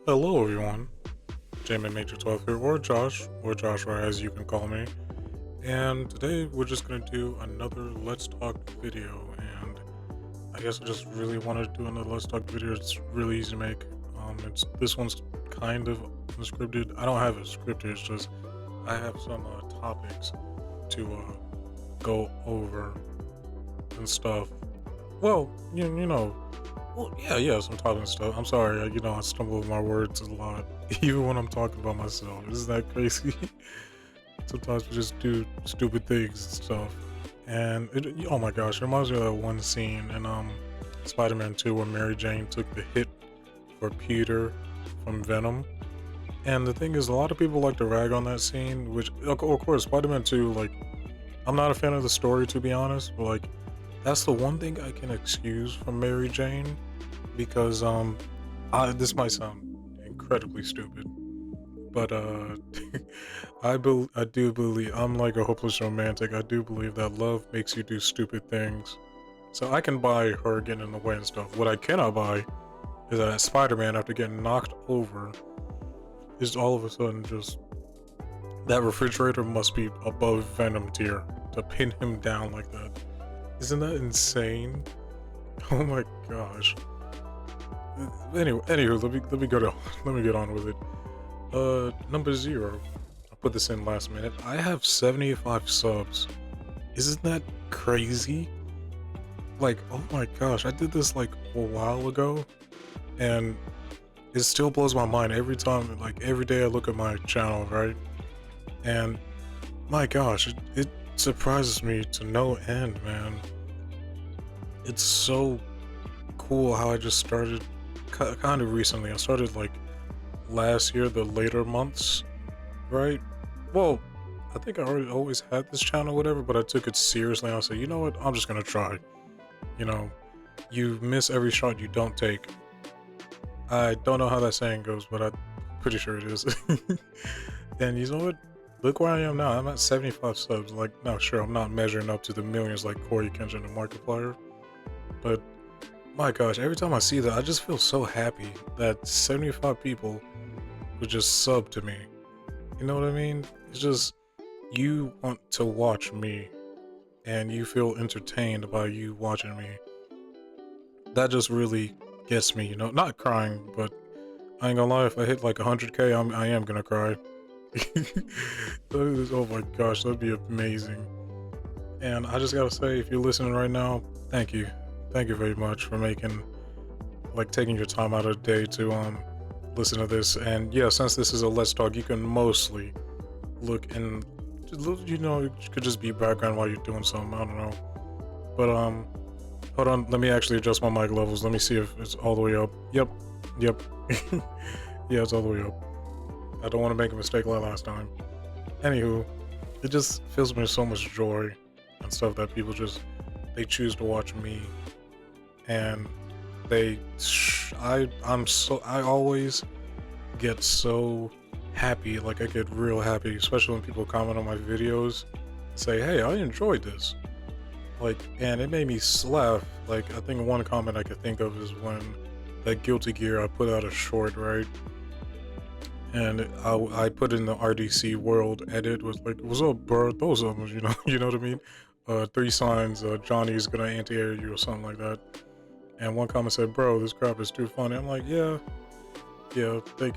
Hello everyone, Jamin Major 12 here, or Joshua as you can call me. And today we're just gonna do another Let's Talk video, and I guess I just really wanted to do another Let's Talk video. It's really easy to make. It's this one's kind of unscripted. I don't have a script here, it's just I have some topics to go over and stuff. Well, you know, well, yeah, some talking stuff. I'm sorry, I stumble over my words a lot, even when I'm talking about myself. Isn't that crazy? Sometimes we just do stupid things and stuff. And oh my gosh, it reminds me of that one scene in Spider-Man 2 where Mary Jane took the hit for Peter from Venom. And the thing is, a lot of people like to rag on that scene, which of course, Spider-Man 2, like, I'm not a fan of the story to be honest, but like, that's the one thing I can excuse from Mary Jane because this might sound incredibly stupid, but I do believe I'm like a hopeless romantic. I do believe that love makes you do stupid things. So I can buy her getting in the way and stuff. What I cannot buy is that Spider-Man, after getting knocked over, is all of a sudden just that refrigerator must be above Venom tier to pin him down like that. Isn't that insane? Oh my gosh. Anywho, let me go to let me get on with it. Number 0. I put this in last minute. I have 75 subs. Isn't that crazy? Like, oh my gosh, I did this like a while ago, and it still blows my mind every time. Like every day I look at my channel, right? And my gosh, it surprises me to no end, man. It's so cool how I just started kind of recently. I started like last year, the later months, right? Well, I think I already always had this channel, whatever, but I took it seriously. I said, you know what? I'm just gonna try. You know, you miss every shot you don't take. I don't know how that saying goes, but I'm pretty sure it is. And you know what? Look where I am now. I'm at 75 subs. Like, no, sure, I'm not measuring up to the millions like Corey Kenshin and Markiplier, but my gosh, every time I see that, I just feel so happy that 75 people would just sub to me. You know what I mean? It's just, you want to watch me, and you feel entertained by you watching me. That just really gets me, you know? Not crying, but I ain't gonna lie, if I hit like 100k, I am gonna cry. Oh my gosh, that'd be amazing. And I just gotta say, if you're listening right now, thank you. Thank you very much for taking your time out of the day to listen to this. And yeah, since this is a Let's Talk, you can mostly look and, you know, it could just be background while you're doing something, I don't know. But hold on, let me actually adjust my mic levels. Let me see if it's all the way up. Yep. Yeah, it's all the way up. I don't want to make a mistake like last time. Anywho, it just fills me with so much joy and stuff that people they choose to watch me, and I always get so happy. Like, I get real happy, especially when people comment on my videos, say, hey, I enjoyed this. Like, and it made me laugh. Like, I think one comment I could think of is when that Guilty Gear, I put out a short, right? And I put in the RDC world edit, was like, what's up, bro? Those of them, you know, you know what I mean? 3 signs, Johnny's gonna anti-air you or something like that. And one comment said, bro, this crap is too funny. I'm like, yeah, like,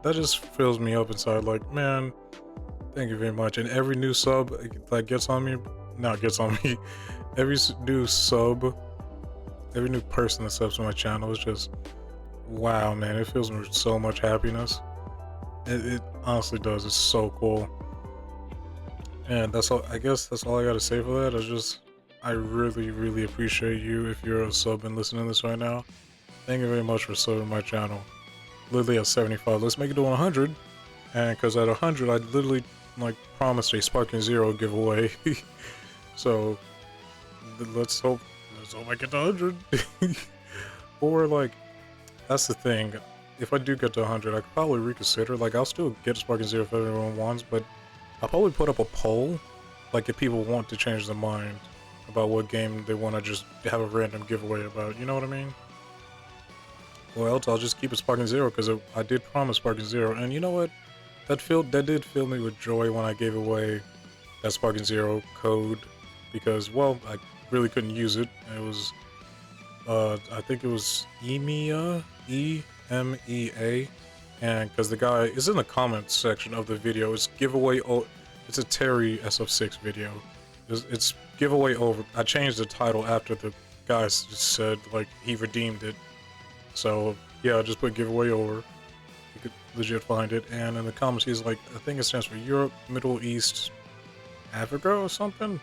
that just fills me up inside. Like, man, thank you very much. And every new sub that gets on me, every new sub, every new person that subs to my channel is just, wow, man, it fills me with so much happiness. It honestly does. It's so cool. And that's all. I guess that's all I gotta say for that. I really, really appreciate you if you're a sub and listening to this right now. Thank you very much for subbing my channel. Literally at 75. Let's make it to 100. And because at 100, I literally like promised a Sparking Zero giveaway. So let's hope I get to 100. Or like, that's the thing. If I do get to 100, I could probably reconsider. Like, I'll still get Sparking Zero if everyone wants, but I'll probably put up a poll, like, if people want to change their mind about what game they want to just have a random giveaway about, you know what I mean? or else I'll just keep it Sparking Zero because I did promise Sparking Zero, and you know what? That did fill me with joy when I gave away that Sparking Zero code because, well, I really couldn't use it. It was, I think it was EMEA, EMEA, and because the guy is in the comments section of the video, it's giveaway. Oh, it's a Terry SF6 video. It's giveaway over. I changed the title after the guy just said like he redeemed it. So yeah, I just put giveaway over. You could legit find it. And in the comments, he's like, I think it stands for Europe, Middle East, Africa or something.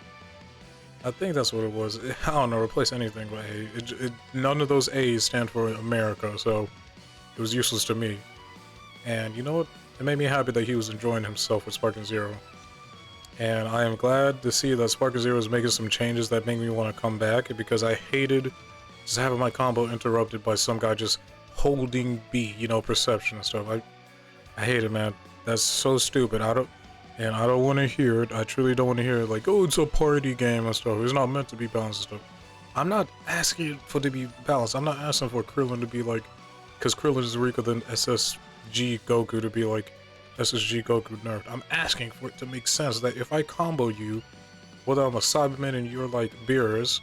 I think that's what it was. I don't know, replace anything with A. None of those A's stand for America, so it was useless to me. And you know what? It made me happy that he was enjoying himself with Sparking Zero. And I am glad to see that Sparking Zero is making some changes that make me want to come back, because I hated just having my combo interrupted by some guy just holding B, you know, perception and stuff. I hate it, man. That's so stupid. I don't want to hear it. I truly don't want to hear it like, oh, it's a party game and stuff. It's not meant to be balanced and stuff. I'm not asking for it to be balanced. I'm not asking for Krillin to be like, because Krillin is weaker than SSG Goku to be like SSG Goku nerfed. I'm asking for it to make sense that if I combo you, whether I'm a Cyberman and you're like Beerus,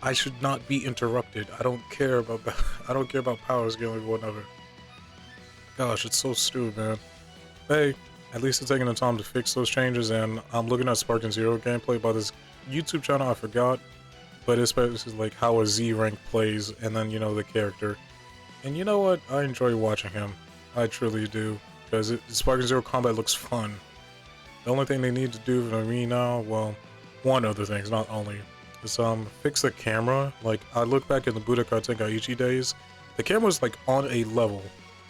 I should not be interrupted. I don't care about that. I don't care about power scaling or whatever. Gosh, it's so stupid, man. Hey, at least they're taking the time to fix those changes, and I'm looking at Sparking Zero gameplay by this YouTube channel I forgot, but it's basically like how a Z rank plays, and then, you know, the character. And you know what? I enjoy watching him. I truly do, because Sparking Zero combat looks fun. The only thing they need to do for me now, well, one other thing, not only, is fix the camera. Like, I look back in the Budokai Tenkaichi days, the camera's like on a level.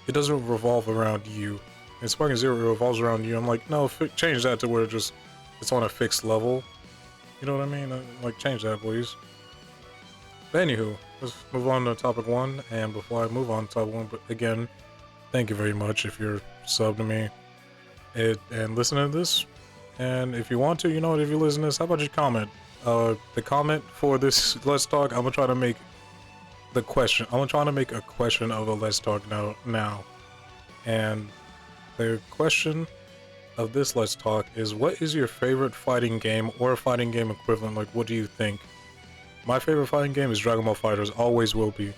It doesn't revolve around you. In Sparking Zero, it revolves around you. I'm like, no, change that to where it's on a fixed level. You know what I mean? Like, change that, please. But anywho, let's move on to topic 1. And before I move on to topic 1, but again, thank you very much if you're subbed to me and listening to this. And if you want to, you know what, if you listen to this, how about you comment? The comment for this Let's Talk, I'm gonna try to make the question. I'm gonna try to make a question of a Let's Talk now. And the question of this Let's Talk is, what is your favorite fighting game or fighting game equivalent? Like, what do you think? My favorite fighting game is Dragon Ball FighterZ, always will be.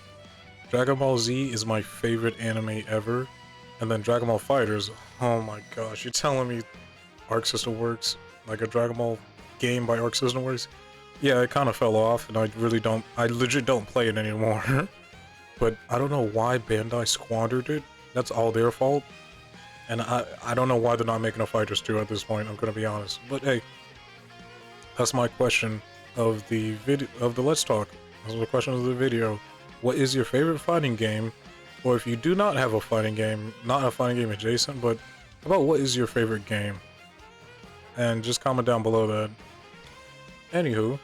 Dragon Ball Z is my favorite anime ever. And then Dragon Ball FighterZ, oh my gosh, you're telling me Arc System Works, like a Dragon Ball game by Arc System Works? Yeah, it kind of fell off, and I legit don't play it anymore. But I don't know why Bandai squandered it. That's all their fault. And I don't know why they're not making a FighterZ 2 at this point, I'm gonna be honest. But hey, that's my question of the video, of the Let's Talk. That's the question of the video. What is your favorite fighting game? Or if you do not have a fighting game, not a fighting game adjacent, but how about what is your favorite game? And just comment down below that. Anywho,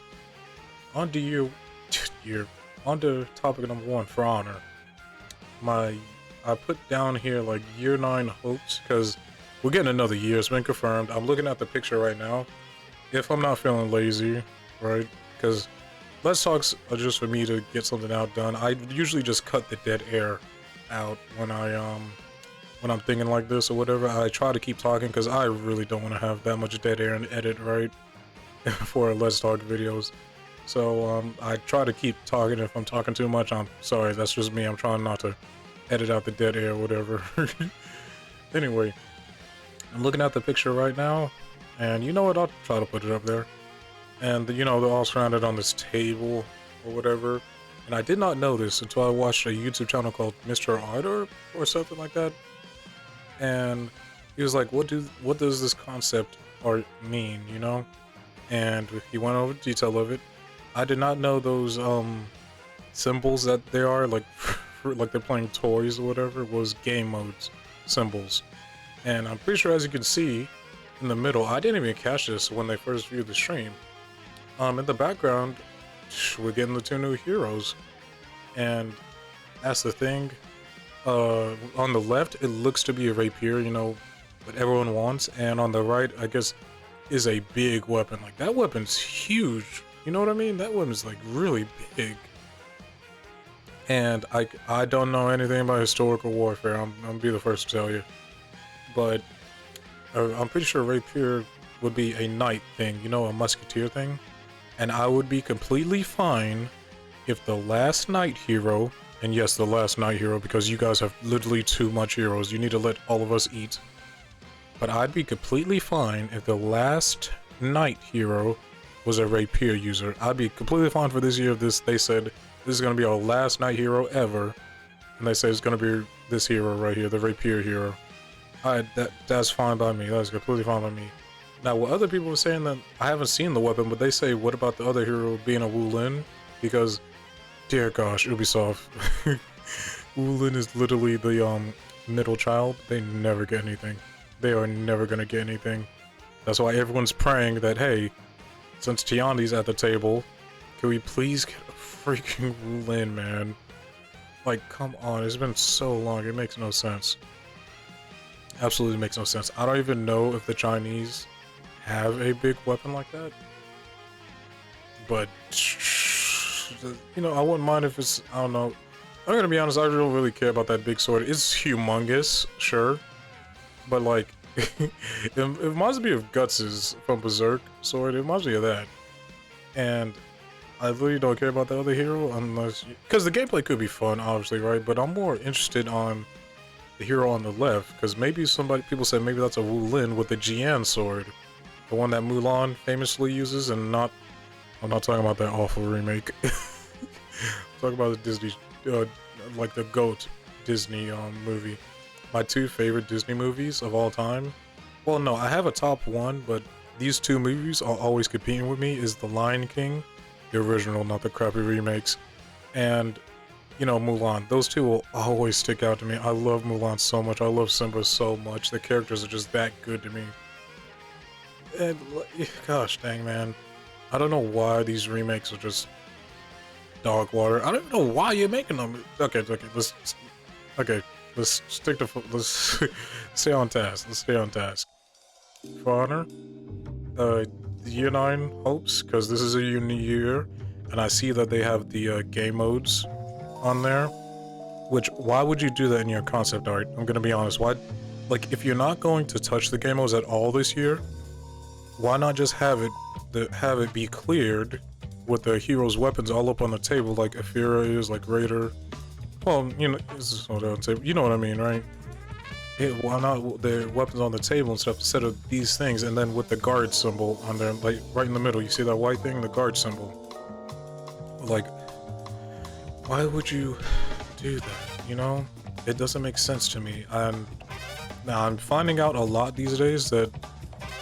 on to topic number 1, For Honor. I put down here like year 9 hopes, because we're getting another year. It's been confirmed. I'm looking at the picture right now. If I'm not feeling lazy, right? Because Let's Talks are just for me to get something out done. I usually just cut the dead air out when I'm thinking like this or whatever. I try to keep talking because I really don't want to have that much dead air and edit, right? For Let's Talk videos. So I try to keep talking. If I'm talking too much, I'm sorry. That's just me. I'm trying not to edit out the dead air or whatever. Anyway, I'm looking at the picture right now, and you know what? I'll try to put it up there. And you know, they're all surrounded on this table or whatever. And I did not know this until I watched a YouTube channel called Mr. Ardor or something like that. And he was like, what does this concept art mean, you know? And he went over the detail of it. I did not know those symbols that they are, like like they're playing toys or whatever, was game modes symbols. And I'm pretty sure, as you can see in the middle, I didn't even catch this when they first viewed the stream. In the background, we're getting the 2 new heroes. And that's the thing. On the left, it looks to be a rapier, you know, what everyone wants. And on the right, I guess, is a big weapon. Like, that weapon's huge. You know what I mean? That weapon's like really big. And I don't know anything about historical warfare. I'm gonna be the first to tell you, but I'm pretty sure rapier would be a knight thing, you know, a musketeer thing, and I would be completely fine if the last knight hero, and yes, the last knight hero, because you guys have literally too much heroes. You need to let all of us eat. But I'd be completely fine if the last knight hero was a rapier user. I'd be completely fine for this year if they said this is gonna be our last knight hero ever, and they say it's gonna be this hero right here, the rapier hero. That's fine by me. That's completely fine by me. Now, what other people were saying, that I haven't seen the weapon, but they say, what about the other hero being a Wu Lin? Because, dear gosh, Ubisoft, Wu Lin is literally the middle child. They never get anything. They are never gonna get anything. That's why everyone's praying that, hey, since Tiani's at the table, can we please get a freaking Wu Lin, man? Like, come on, it's been so long, it makes no sense. Absolutely makes no sense. I don't even know if the Chinese have a big weapon like that. But, you know, I wouldn't mind if it's, I don't know. I'm gonna be honest, I don't really care about that big sword. It's humongous, sure. But, like, it reminds me of Guts's from Berserk sword. It reminds me of that. And I really don't care about the other hero unless... Because the gameplay could be fun, obviously, right? But I'm more interested on the hero on the left, because maybe people said maybe that's a Wu Lin with the Jian sword, the one that Mulan famously uses, and not. I'm not talking about that awful remake. I'm talking about the Disney, like the GOAT Disney movie. My two favorite Disney movies of all time. Well, no, I have a top one, but these two movies are always competing with me. Is The Lion King, the original, not the crappy remakes, and you know, Mulan. Those two will always stick out to me. I love Mulan so much. I love Simba so much. The characters are just that good to me. And, gosh dang, man. I don't know why these remakes are just dog water. I don't even know why you're making them. Okay, let's stick to, let's stay on task. Let's stay on task. For Honor, the Year 9 hopes, because this is a new year, and I see that they have the game modes on there, which, why would you do that in your concept art? I'm gonna be honest, why, like, if you're not going to touch the game modes at all this year, why not just have it be cleared with the hero's weapons all up on the table, like Aphira is, like Raider. Well, you know, this is what on table. You know what I mean, right? Why not the weapons on the table and stuff instead of these things, and then with the guard symbol on there, like right in the middle, you see that white thing, the guard symbol. Like, why would you do that, you know? It doesn't make sense to me. And now I'm finding out a lot these days that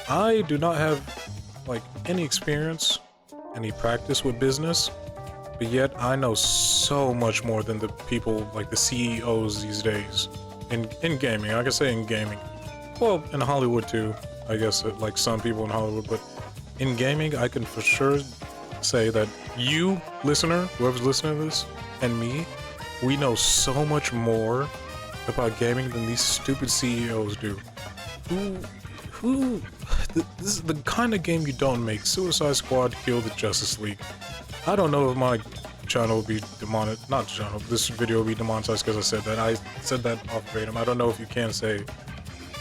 I do not have, like, any experience, any practice with business, but yet I know so much more than the people, like the CEOs these days. In gaming, I can say in gaming. Well, in Hollywood too, I guess, like some people in Hollywood, but in gaming, I can for sure say that you, listener, whoever's listening to this, and me, we know so much more about gaming than these stupid CEOs do. This is the kind of game you don't make. Suicide Squad killed the Justice League. I don't know if my channel will be demonetized, not channel, this video will be demonetized because I said that. I said that off verbatim. I don't know if you can say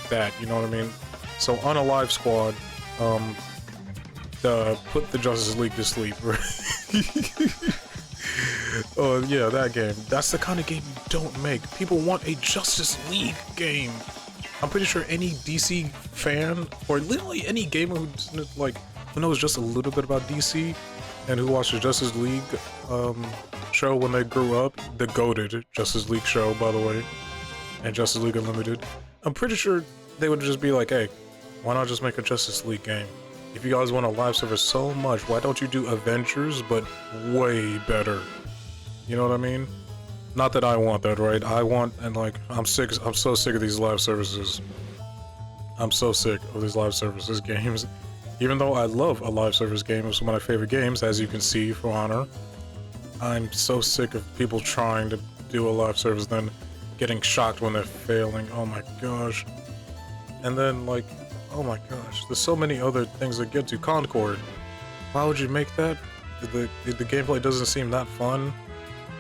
that, you know what I mean? So Unalive Squad, put the Justice League to sleep. Oh yeah, that game. That's the kind of game you don't make. People want a Justice League game. I'm pretty sure any DC fan, or literally any gamer who knows just a little bit about DC, and who watched the Justice League show when they grew up, the goated Justice League show, by the way, and Justice League Unlimited, I'm pretty sure they would just be like, hey, why not just make a Justice League game? If you guys want a live service so much, why don't you do Avengers, but way better? You know what I mean? Not that I want that, right? I want, and like, I'm so sick of these live services. I'm so sick of these live services games. Even though I love a live service game, it's one of my favorite games, as you can see, For Honor. I'm so sick of people trying to do a live service, then getting shocked when they're failing. Oh my gosh. And then, like, oh my gosh, there's so many other things that get to. Concord. Why would you make that? The gameplay doesn't seem that fun.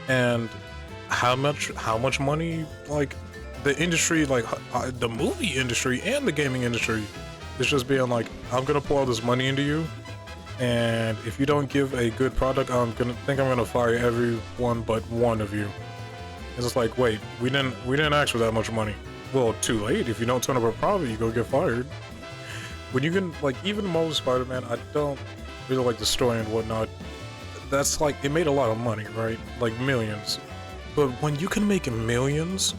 And how much money, like, the industry, like, the movie industry and the gaming industry is just being like, I'm gonna pour all this money into you, and if you don't give a good product, I'm gonna fire everyone but one of you. It's just like, wait, we didn't ask for that much money. Well, too late. If you don't turn up a profit, you go get fired. When you can, like, even Marvel Spider-Man, I don't really like the story and whatnot. That's like, it made a lot of money, right? Like millions. But when you can make millions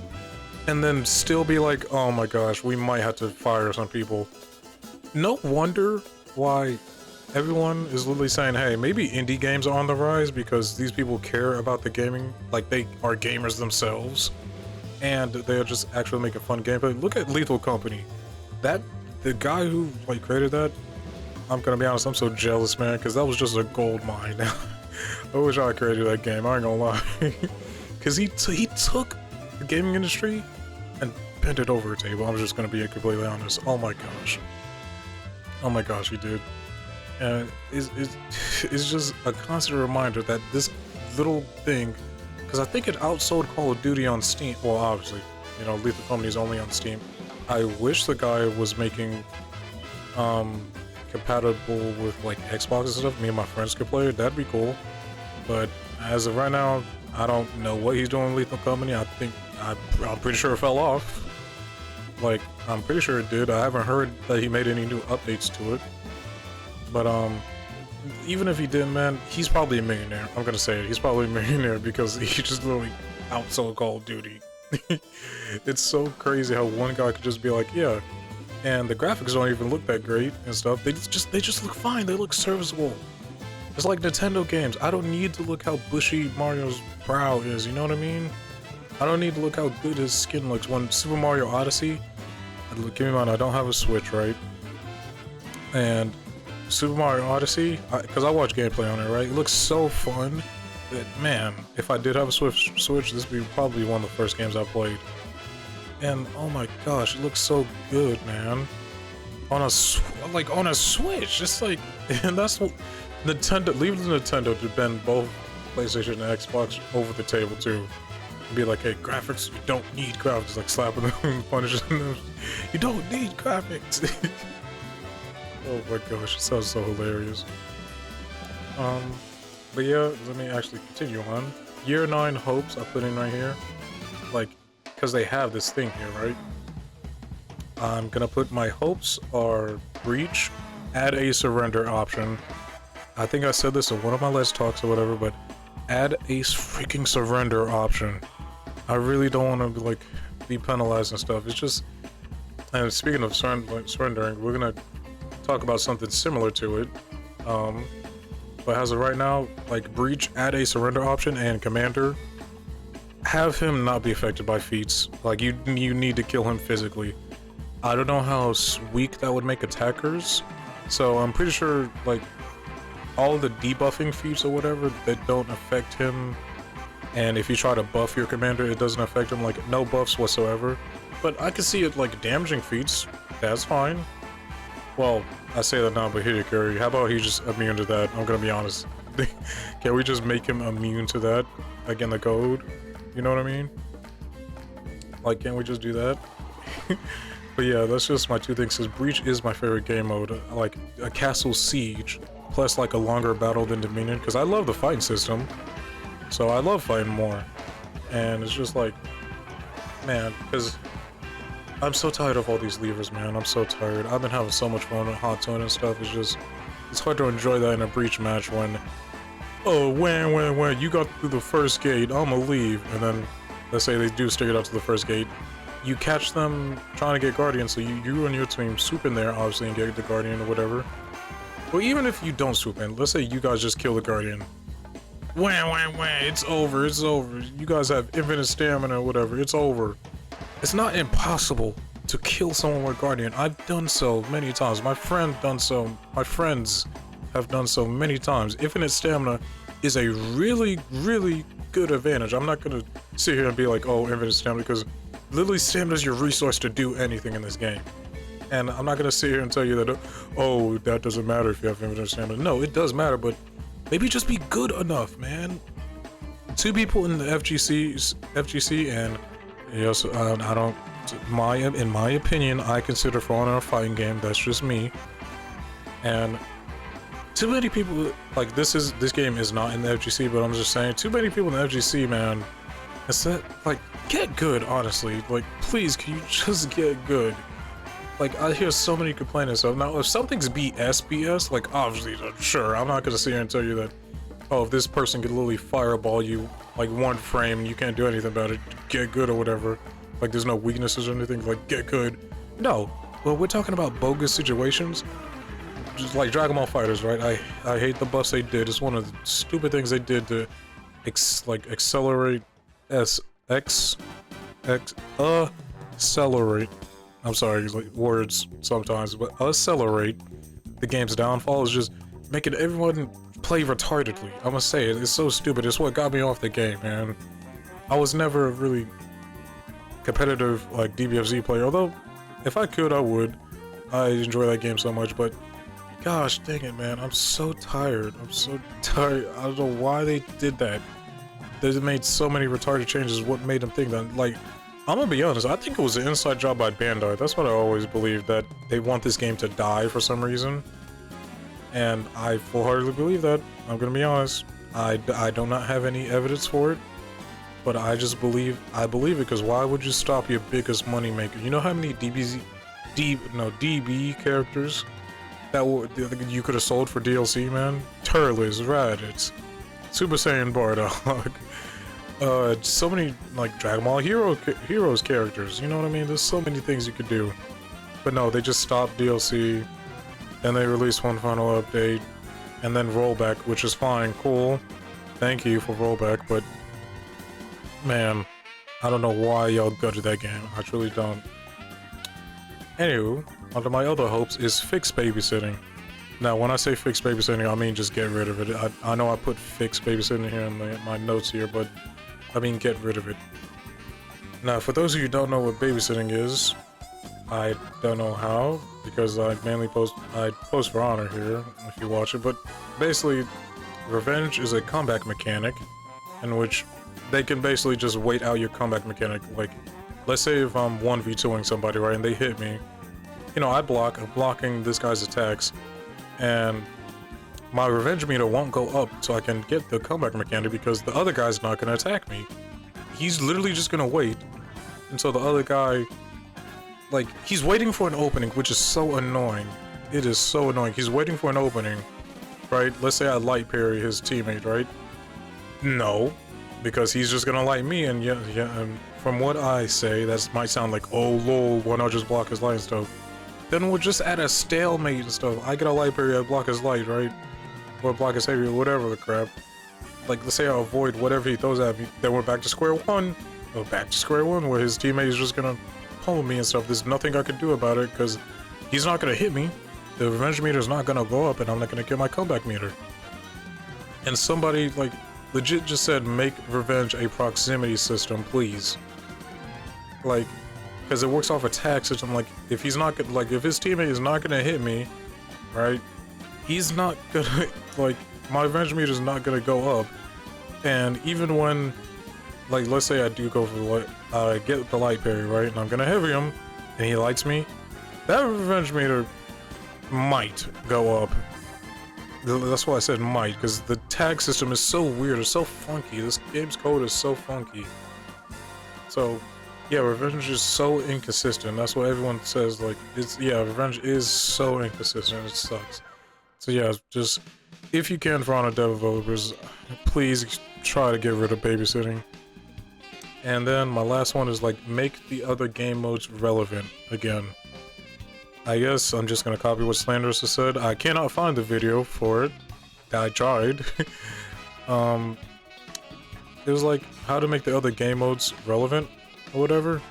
and then still be like, oh my gosh, we might have to fire some people. No wonder why everyone is literally saying, hey, maybe indie games are on the rise because these people care about the gaming, like they are gamers themselves, and they're just actually making fun gameplay. Look at Lethal Company. The guy who like created that, I'm gonna be honest, I'm so jealous, man, because that was just a gold mine. I wish I created that game, I ain't gonna lie. Because he took the gaming industry and bent it over a table. I'm just gonna be completely honest. Oh my gosh, he did. And it's just a constant reminder that this little thing, because I think it outsold Call of Duty on Steam. Well, obviously, you know, Lethal Company is only on Steam. I wish the guy was making compatible with like Xbox and stuff. Me and my friends could play it. That'd be cool. But as of right now, I don't know what he's doing with Lethal Company. I'm pretty sure it fell off. Like, I'm pretty sure it did. I haven't heard that he made any new updates to it. But even if he did, man, he's probably a millionaire. I'm gonna say it. He's probably a millionaire because he just literally outsold Call of Duty. It's so crazy how one guy could just be like, yeah, and the graphics don't even look that great and stuff. They just look fine. They look serviceable. It's like Nintendo games. I don't need to look how bushy Mario's brow is. You know what I mean? I don't need to look how good his skin looks. When Super Mario Odyssey, keep in mind I don't have a Switch, right? And Super Mario Odyssey, because I watch gameplay on it, right? It looks so fun that, man, if I did have a Switch, this would be probably one of the first games I played. And oh my gosh, it looks so good, man. On a Switch, it's like, and that's what Nintendo. Leave the Nintendo to bend both PlayStation and Xbox over the table too. And be like, hey, graphics, you don't need graphics. Like slapping them and punishing them. You don't need graphics. Oh my gosh, it sounds so hilarious. But yeah, let me actually continue on. Year 9 hopes I put in right here. Like, because they have this thing here, right? I'm gonna put my hopes are Breach, add a surrender option. I think I said this in one of my Let's Talks or whatever, but add a freaking surrender option. I really don't want to like be penalized and stuff. It's just, and speaking of surrendering, we're gonna talk about something similar to it. But as of right now, like Breach, add a surrender option, and Commander, have him not be affected by feats. Like you need to kill him physically. I don't know how weak that would make attackers, so I'm pretty sure like all the debuffing feats or whatever that don't affect him, and if you try to buff your commander, it doesn't affect him, like no buffs whatsoever. But I can see it like damaging feats. That's fine. Well, I say that now, but Hidekari, how about he just immune to that? I'm gonna be honest. Can we just make him immune to that, like in the code? You know what I mean? Like, can't we just do that? But yeah, that's just my two things, because Breach is my favorite game mode. Like, a Castle Siege, plus like a longer battle than Dominion, because I love the fighting system. So I love fighting more. And it's just like, man, because I'm so tired of all these levers, man. I'm so tired. I've been having so much fun with Hot Tone and stuff. It's just, it's hard to enjoy that in a Breach match when, oh, when, you got through the first gate, I'ma leave. And then, let's say they do stick it up to the first gate. You catch them trying to get Guardian, so you and your team swoop in there, obviously, and get the Guardian or whatever. But even if you don't swoop in, let's say you guys just kill the Guardian. It's over, it's over. You guys have infinite stamina or whatever, it's over. It's not impossible to kill someone with Guardian. I've done so many times. My friends have done so many times. Infinite stamina is a really, really good advantage. I'm not gonna sit here and be like, oh, infinite stamina, because literally stamina is your resource to do anything in this game. And I'm not gonna sit here and tell you that, oh, that doesn't matter if you have infinite stamina. No, it does matter, but maybe just be good enough, man. two people in the FGC, and yes, I don't. In my opinion, I consider For Honor a fighting game. That's just me. And too many people like this game is not in the FGC, but I'm just saying, too many people in the FGC, man. It's that, like, get good, honestly. Like, please, can you just get good? Like, I hear so many complaints of now, if something's BS, like, obviously, sure, I'm not gonna sit here and tell you that, oh, if this person could literally fireball you, like, one frame, and you can't do anything about it, get good or whatever. Like, there's no weaknesses or anything, like, get good. No. Well, we're talking about bogus situations. Just like Dragon Ball FighterZ, right? I hate the buffs they did. It's one of the stupid things they did to, accelerate accelerate. I'm sorry, like words sometimes, but accelerate the game's downfall is just making everyone play retardedly. I'm gonna say it. It's so stupid. It's what got me off the game, man. I was never a really competitive like DBFZ player, although if I could, I would. I enjoy that game so much, but gosh dang it, man, I'm so tired. I'm so tired. I don't know why they did that. They made so many retarded changes. What made them think that? Like, I'm gonna be honest, I think it was an inside job by Bandai. That's what I always believed, that they want this game to die for some reason. And I full-heartedly believe that. I'm gonna be honest. I do not have any evidence for it, but I just believe it, because why would you stop your biggest moneymaker? You know how many DB characters that you could have sold for DLC, man? Turles, Raditz, Super Saiyan Bardock, so many like Dragon Ball Heroes characters, you know what I mean? There's so many things you could do. But no, they just stopped DLC, and they released one final update, and then rollback, which is fine, cool. Thank you for rollback, but man, I don't know why y'all gutted that game. I truly don't. Anywho, under my other hopes is fixed babysitting. Now, when I say fixed babysitting, I mean just get rid of it. I know I put fixed babysitting here in my notes here, but I mean get rid of it. Now, for those of you who don't know what babysitting is, I don't know how, because I post For Honor here, if you watch it, but basically, Revenge is a comeback mechanic, in which they can basically just wait out your comeback mechanic. Like, let's say if I'm 1v2ing somebody, right, and they hit me, you know, I'm blocking this guy's attacks, and my revenge meter won't go up so I can get the comeback mechanic because the other guy's not going to attack me. He's literally just going to wait until the other guy, like, he's waiting for an opening, which is so annoying. It is so annoying. He's waiting for an opening, right? Let's say I light parry his teammate, right? No, because he's just going to light me, and and from what I say, that might sound like, oh lol, why not just block his light and stuff? Then we'll just add a stalemate and stuff. I get a light parry, I block his light, right? Or block his heavy, or whatever the crap. Like, let's say I avoid whatever he throws at me. Then we're back to square one. Or back to square one, where his teammate is just gonna pummel me and stuff. There's nothing I can do about it, because he's not gonna hit me. The revenge meter is not gonna go up, and I'm not gonna get my comeback meter. And somebody, like, legit just said, make revenge a proximity system, please. Like, because it works off attack system. Like, if he's not gonna, like, if his teammate is not gonna hit me, right, he's not gonna, like, my revenge meter is not gonna go up. And even when, like, let's say I do go for the light, get the light parry, right, and I'm gonna heavy him, and he lights me, that revenge meter might go up. That's why I said might, because the tag system is so weird, it's so funky. This game's code is so funky. So, yeah, revenge is so inconsistent. That's what everyone says. Like, revenge is so inconsistent. It sucks. So yeah, just if you can, For Honor developers, please try to get rid of babysitting. And then my last one is, like, make the other game modes relevant again. I guess I'm just gonna copy what Slanderous has said. I cannot find the video for it. I tried. It was like how to make the other game modes relevant or whatever.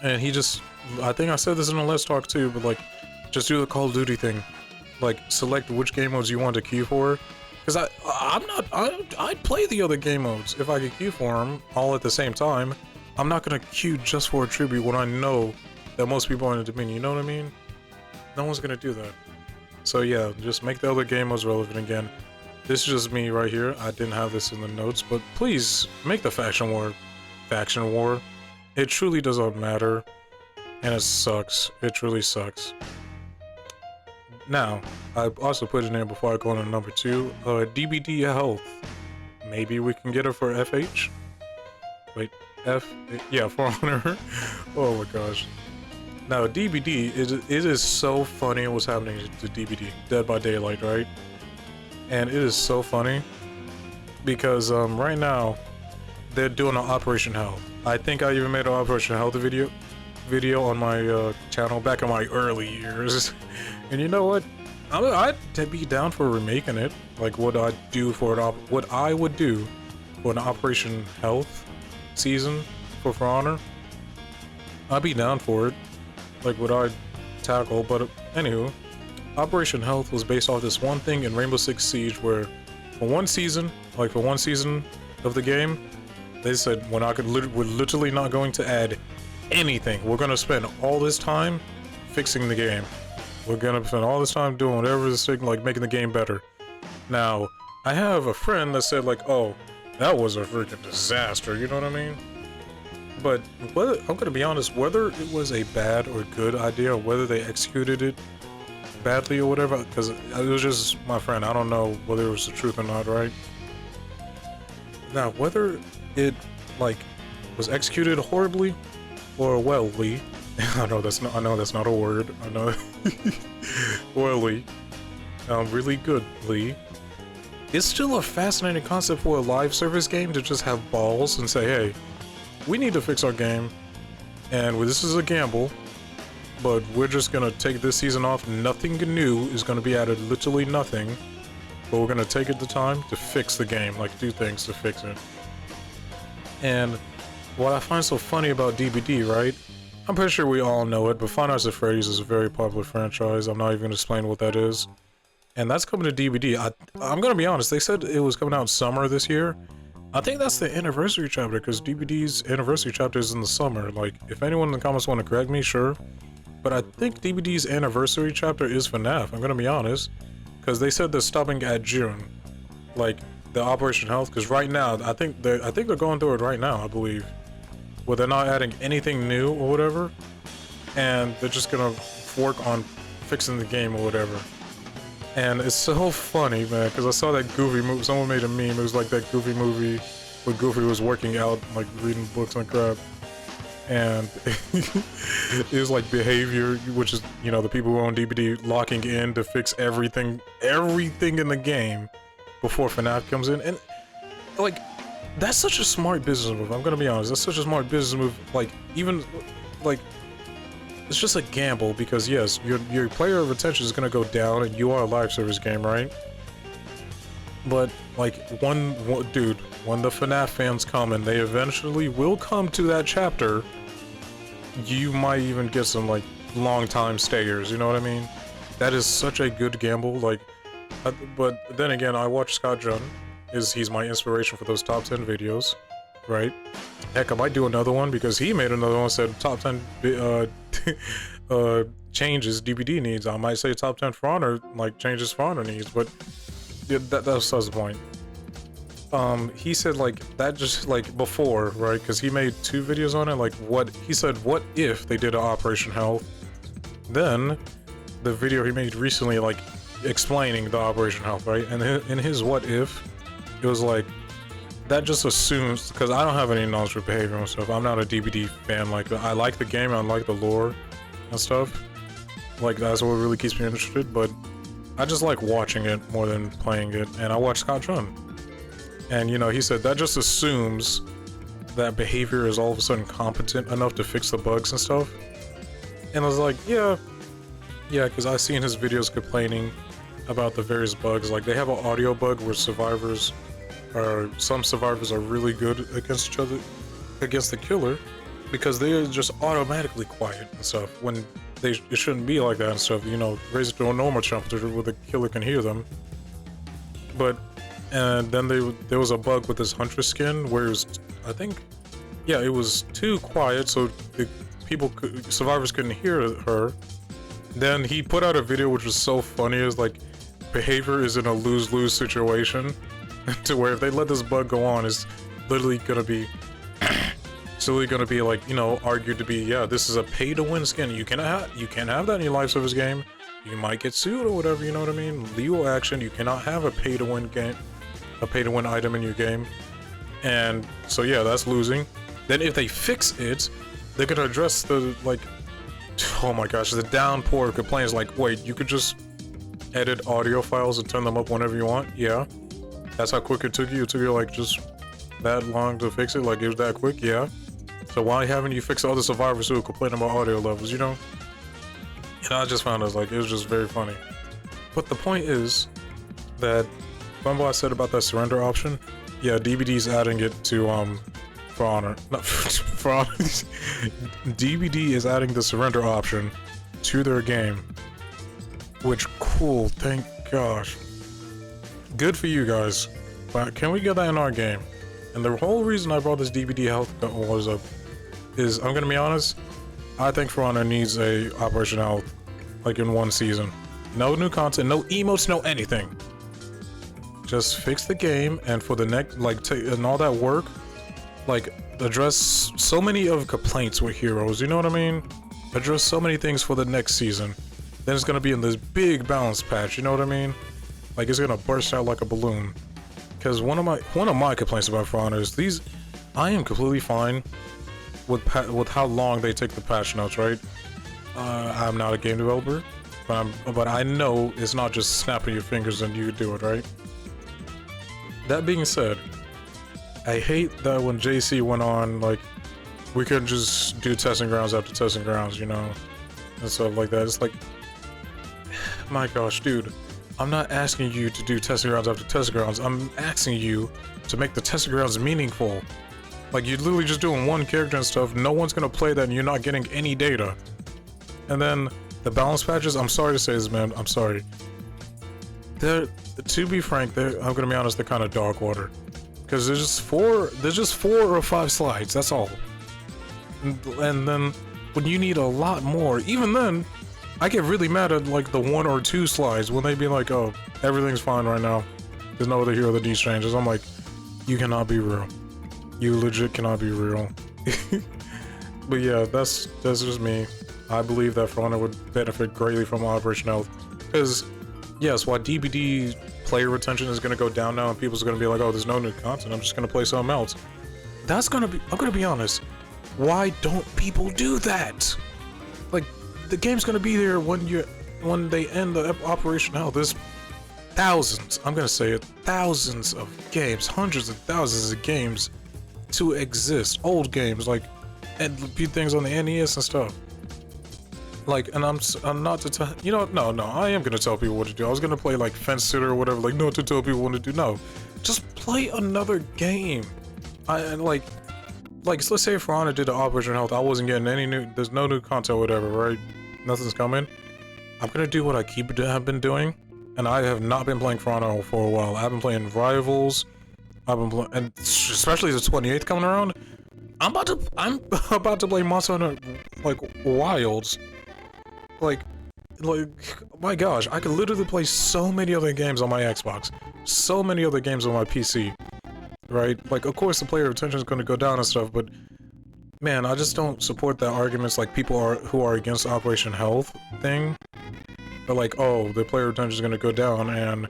And he just, I think I said this in the Let's Talk too, but like, just do the Call of Duty thing. Like, select which game modes you want to queue for. Because I'd play the other game modes if I could queue for them all at the same time. I'm not gonna queue just for a tribute when I know that most people are in the Dominion, you know what I mean? No one's gonna do that. So yeah, just make the other game modes relevant again. this is just me right here. I didn't have this in the notes, but please make the faction war. It truly doesn't matter, and it sucks. It truly sucks. Now, I also put in there before I go on to number 2, DBD health. Maybe we can get it for FH? Wait, yeah, For Honor. Oh my gosh. Now, DBD, it is so funny what's happening to DBD, Dead by Daylight, right? And it is so funny because right now they're doing an Operation Hell. I think I even made an Operation Hell video on my channel back in my early years. And you know what? I'd be down for remaking it. Like what I would do for an Operation Health season for Honor. I'd be down for it. Like what I'd tackle, but anywho, Operation Health was based off this one thing in Rainbow Six Siege where for one season of the game, they said we're literally not going to add anything. We're gonna spend all this time fixing the game. We're gonna spend all this time doing whatever this thing, like making the game better. Now, I have a friend that said like, oh, that was a freaking disaster, you know what I mean? But I'm gonna be honest, whether it was a bad or good idea, or whether they executed it badly or whatever, because it was just my friend, I don't know whether it was the truth or not, right? Now, whether it like was executed horribly or wellly, I know that's not a word. I know wellly, really goodly. It's still a fascinating concept for a live service game to just have balls and say, hey, we need to fix our game, and this is a gamble, but we're just gonna take this season off. Nothing new is gonna be added, literally nothing, but we're gonna take the time to fix the game, like do things to fix it. And what I find so funny about DBD, right? I'm pretty sure we all know it, but Five Nights at Freddy's is a very popular franchise. I'm not even gonna explain what that is. And that's coming to DBD. I'm gonna be honest, they said it was coming out in summer this year. I think that's the anniversary chapter, because DBD's anniversary chapter is in the summer. Like, if anyone in the comments want to correct me, sure. But I think DBD's anniversary chapter is FNAF, I'm gonna be honest. Because they said they're stopping at June. Like, the Operation Health, because right now, I think they're going through it right now, I believe. Where they're not adding anything new or whatever. And they're just gonna work on fixing the game or whatever. And it's so funny, man, because I saw that Goofy movie. Someone made a meme. It was like that Goofy movie where Goofy was working out, like reading books and crap. And it was like behavior, which is, you know, the people who own DBD locking in to fix everything in the game before FNAF comes in. And like, that's such a smart business move. I'm gonna be honest. That's such a smart business move. Like, even like, it's just a gamble because yes, your player retention is gonna go down, and you are a live service game, right? But like dude, when the FNAF fans come, and they eventually will come to that chapter, you might even get some like long time stayers. You know what I mean? That is such a good gamble. Like, but then again, I watch Scott Jun. He's my inspiration for those top 10 videos, right? Heck, I might do another one because he made another one that said top 10 changes DBD needs. I might say top 10 For Honor, like changes For Honor needs, but yeah, that's the point. He said like that just like before, right? Because he made 2 videos on it. Like he said, what if they did an Operation Health? Then the video he made recently, like explaining the Operation Health, right? And in his what if, it was like, that just assumes, because I don't have any knowledge of behavior and stuff. I'm not a DBD fan. Like, I like the game, I like the lore and stuff. Like, that's what really keeps me interested, but I just like watching it more than playing it. And I watch Scott Jun. And, you know, he said that just assumes that behavior is all of a sudden competent enough to fix the bugs and stuff. And I was like, yeah, because I've seen his videos complaining about the various bugs. Like, they have an audio bug where some survivors are really good against each other, against the killer, because they are just automatically quiet and stuff when it shouldn't be like that and stuff. You know, raise it to a normal temperature where the killer can hear them. But and then there was a bug with this Huntress skin where it was, I think, yeah, it was too quiet, so the survivors couldn't hear her. Then he put out a video which was so funny. It was like behavior is in a lose-lose situation to where if they let this bug go on, it's literally gonna be like, you know, argued to be, yeah, this is a pay-to-win skin. You can't have that in your live service game. You might get sued or whatever, you know what I mean? Legal action. You cannot have a pay-to-win item in your game. And so yeah, that's losing. Then if they fix it, they're gonna address the, like, oh my gosh, the downpour of complaints like, wait, you could just edit audio files and turn them up whenever you want? Yeah. That's how quick it took you? It took you like just that long to fix it? Like it was that quick? Yeah. So why haven't you fixed all the survivors who complain about audio levels, you know? And I just found it like, it was just very funny. But the point is that, remember what I said about that surrender option? Yeah, DBD's adding it to, For Honor. Not For Honor. DBD is adding the surrender option to their game. Which, cool, thank gosh. Good for you guys. But can we get that in our game? And the whole reason I brought this DBD health was up is, I'm gonna be honest, I think For Honor needs a Operation Health, like in one season. No new content, no emotes, no anything. Just fix the game, and for the next, like, and all that work, like, address so many of complaints with heroes, you know what I mean? Address so many things for the next season. Then it's gonna be in this big balance patch, you know what I mean? Like, it's gonna burst out like a balloon. Because one of my complaints about For Honor is I am completely fine with how long they take the patch notes, right? I'm not a game developer, but I know it's not just snapping your fingers and you do it, right? That being said, I hate that when JC went on, like, we couldn't just do testing grounds after testing grounds, you know, and stuff like that. It's like, my gosh, dude, I'm not asking you to do testing grounds after testing grounds. I'm asking you to make the testing grounds meaningful. Like, you're literally just doing one character and stuff. No one's gonna play that and you're not getting any data. And then the balance patches, I'm sorry to say this, man, I'm sorry. To be frank, I'm gonna be honest, they're kind of dog water. Because there's just 4 or 5 slides, that's all. And then, when you need a lot more, even then, I get really mad at, like, the 1 or 2 slides when they be like, oh, everything's fine right now. There's no other hero that needs changes. I'm like, you cannot be real. You legit cannot be real. But yeah, that's just me. I believe that For Honor would benefit greatly from Operation Health. Because, yes, while DBD player retention is going to go down now and people's going to be like, oh, there's no new content, I'm just going to play something else. I'm going to be honest. Why don't people do that? Like, the game's going to be there when they end the Operation Health. There's thousands, I'm going to say it, thousands of games, hundreds of thousands of games to exist. Old games, like, and things on the NES and stuff. Like, and I'm not to tell, you know, no, I am gonna tell people what to do. I was gonna play like Fence Sitter or whatever, like, not to tell people what to do. No, just play another game. Like, so let's say For Honor did the Operation Health, I wasn't getting there's no new content or whatever, right? Nothing's coming. I'm gonna do what I have been doing, and I have not been playing For Honor for a while. I've been playing Rivals, and especially the 28th coming around. I'm about to play Monster Hunter, like, Wilds. Like, my gosh, I could literally play so many other games on my Xbox, so many other games on my PC, right? Like, of course the player retention is going to go down and stuff, but man, I just don't support that arguments like people who are against Operation Health thing. They're like, oh, the player retention is going to go down, and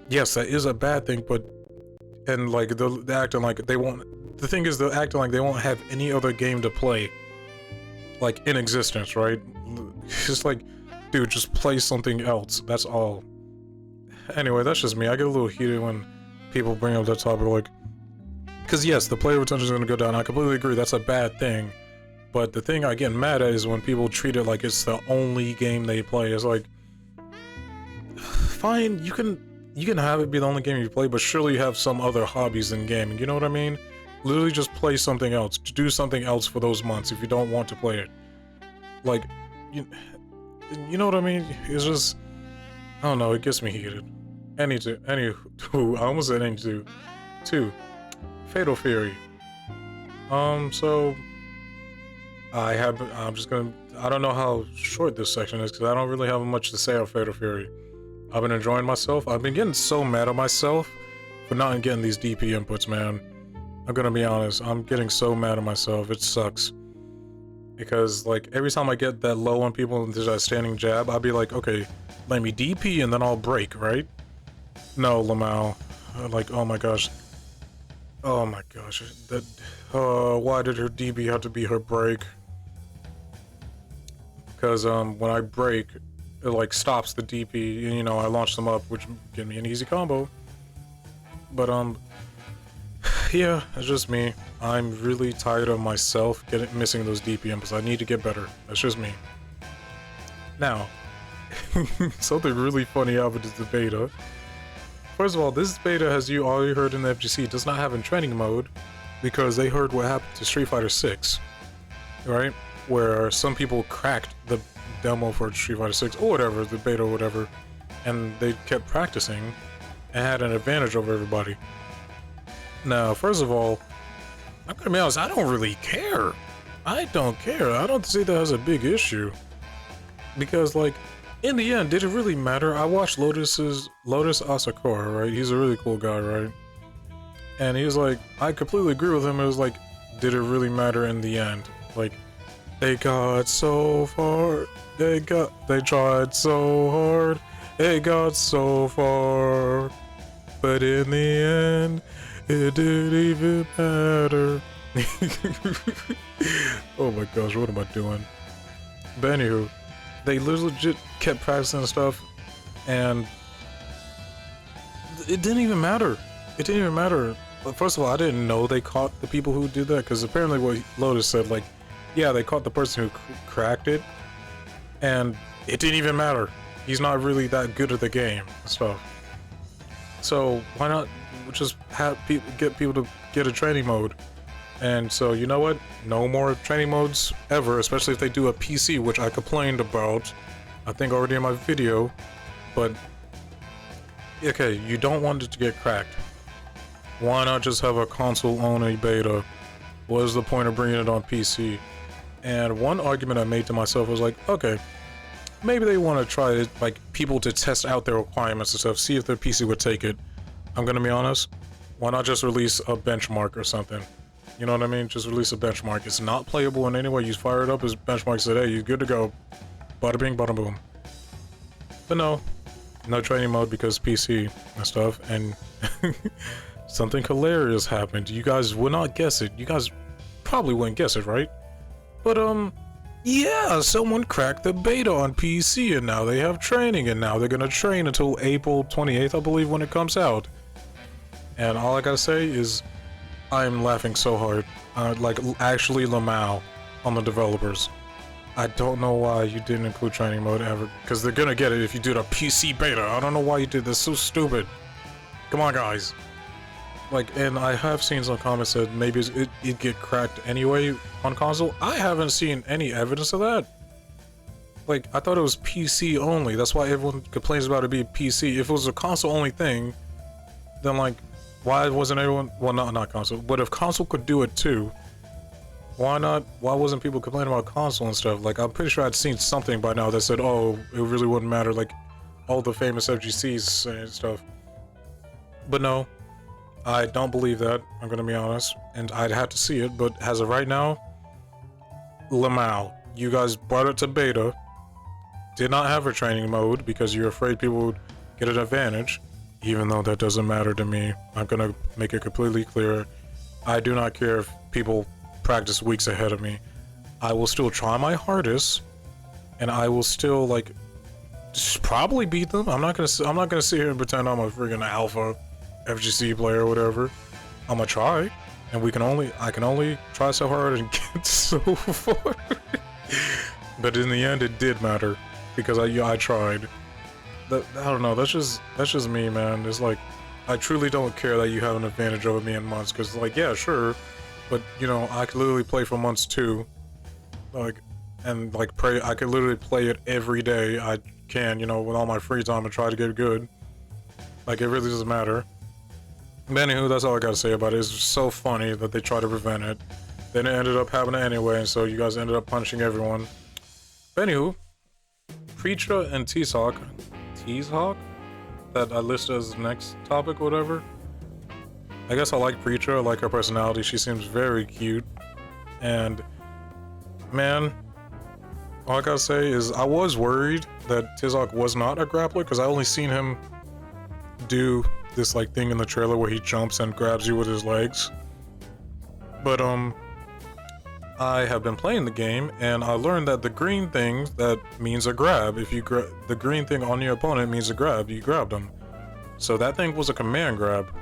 yes, that is a bad thing, but, and like, they're acting like they won't, the thing is they're acting like they won't have any other game to play, like, in existence, right? It's just like, dude, just play something else, that's all. Anyway, that's just me. I get a little heated when people bring up that topic, like, because yes, the player retention is going to go down. I completely agree, that's a bad thing. But the thing I get mad at is when people treat it like it's the only game they play. It's like, fine, you can have it be the only game you play, but surely you have some other hobbies than gaming, you know what I mean? Literally just play something else, do something else for those months if you don't want to play it. Like, you know what I mean? It's just, I don't know, it gets me heated. Anywho, I almost said any two. Fatal Fury. So, I don't know how short this section is, because I don't really have much to say on Fatal Fury. I've been enjoying myself. I've been getting so mad at myself for not getting these DP inputs, man. I'm gonna be honest, I'm getting so mad at myself. It sucks. Because, like, every time I get that low on people and there's that standing jab, I'll be like, okay, let me DP and then I'll break, right? No, Lamau. Like, oh my gosh. Oh my gosh. That, why did her DB have to be her break? Because, when I break, it, like, stops the DP, and, you know, I launch them up, which give me an easy combo. But, yeah, it's just me. I'm really tired of myself missing those DP inputs. I need to get better. That's just me. Now, something really funny happened to the beta. First of all, this beta, as you already heard in the FGC, does not have in training mode because they heard what happened to Street Fighter 6, right? Where some people cracked the demo for Street Fighter 6 or whatever, the beta or whatever, and they kept practicing and had an advantage over everybody. Now, first of all, I'm gonna be honest, I don't really care. I don't care. I don't see that as a big issue. Because, like, in the end, did it really matter? I watched Lotus Asakura, right? He's a really cool guy, right? And he was like, I completely agree with him. It was like, did it really matter in the end? Like, they got so far. They tried so hard. They got so far. But in the end, it didn't even matter. Oh my gosh, what am I doing? But anywho, they legit kept practicing and stuff, and it didn't even matter. It didn't even matter. First of all, I didn't know they caught the people who did that, because apparently what Lotus said, like, yeah, they caught the person who cracked it, and it didn't even matter. He's not really that good at the game and stuff. So why not just have get people to get a training mode? And so, you know what? No more training modes ever, especially if they do a PC, which I complained about, I think already in my video. But, okay, you don't want it to get cracked. Why not just have a console-only beta? What is the point of bringing it on PC? And one argument I made to myself was like, okay, maybe they want to try it, like, people to test out their requirements and stuff, see if their PC would take it. I'm gonna be honest, why not just release a benchmark or something? You know what I mean? Just release a benchmark. It's not playable in any way. You fire it up as benchmark, said, hey, you're good to go. Bada bing, bada boom. But no training mode because PC and stuff. And something hilarious happened. You guys would not guess it. You guys probably wouldn't guess it, right? But, yeah, someone cracked the beta on PC and now they have training and now they're gonna train until April 28th, I believe, when it comes out. And all I gotta say is, I'm laughing so hard. Like, actually Lamau on the developers. I don't know why you didn't include training mode ever, because they're gonna get it if you did a PC beta. I don't know why you did this. So stupid. Come on, guys. Like, and I have seen some comments that maybe it'd get cracked anyway on console. I haven't seen any evidence of that. Like, I thought it was PC only. That's why everyone complains about it being PC. If it was a console only thing, then, like, why wasn't everyone, well, not console, but if console could do it too, why not, why wasn't people complaining about console and stuff? Like, I'm pretty sure I'd seen something by now that said, oh, it really wouldn't matter, like, all the famous FGCs and stuff. But no, I don't believe that, I'm gonna be honest, and I'd have to see it, but as of right now, Lamau, you guys brought it to beta, did not have a training mode because you're afraid people would get an advantage. Even though that doesn't matter to me, I'm gonna make it completely clear. I do not care if people practice weeks ahead of me. I will still try my hardest, and I will still, like, just probably beat them. I'm not gonna sit here and pretend I'm a friggin' alpha FGC player or whatever. I'm gonna try, and I can only try so hard and get so far. But in the end, it did matter because I tried. I don't know, that's just me, man. It's like, I truly don't care that you have an advantage over me in months, because, like, yeah, sure, but, you know, I could literally play for months too, like, and, like, I could literally play it every day I can, you know, with all my free time and try to get good. Like, it really doesn't matter. But anywho, that's all I gotta say about it. It's just so funny that they tried to prevent it, then it ended up happening anyway, and so you guys ended up punching everyone. But anywho, Preacher and T-Hawk that I listed as the next topic, whatever. I guess I like Preacher. I like her personality. She seems very cute. And man, all I gotta say is I was worried that Tizok was not a grappler because I only seen him do this like thing in the trailer where he jumps and grabs you with his legs. But I have been playing the game and I learned that the green thing that means a grab. If you the green thing on your opponent means a grab. You grabbed him. So that thing was a command grab.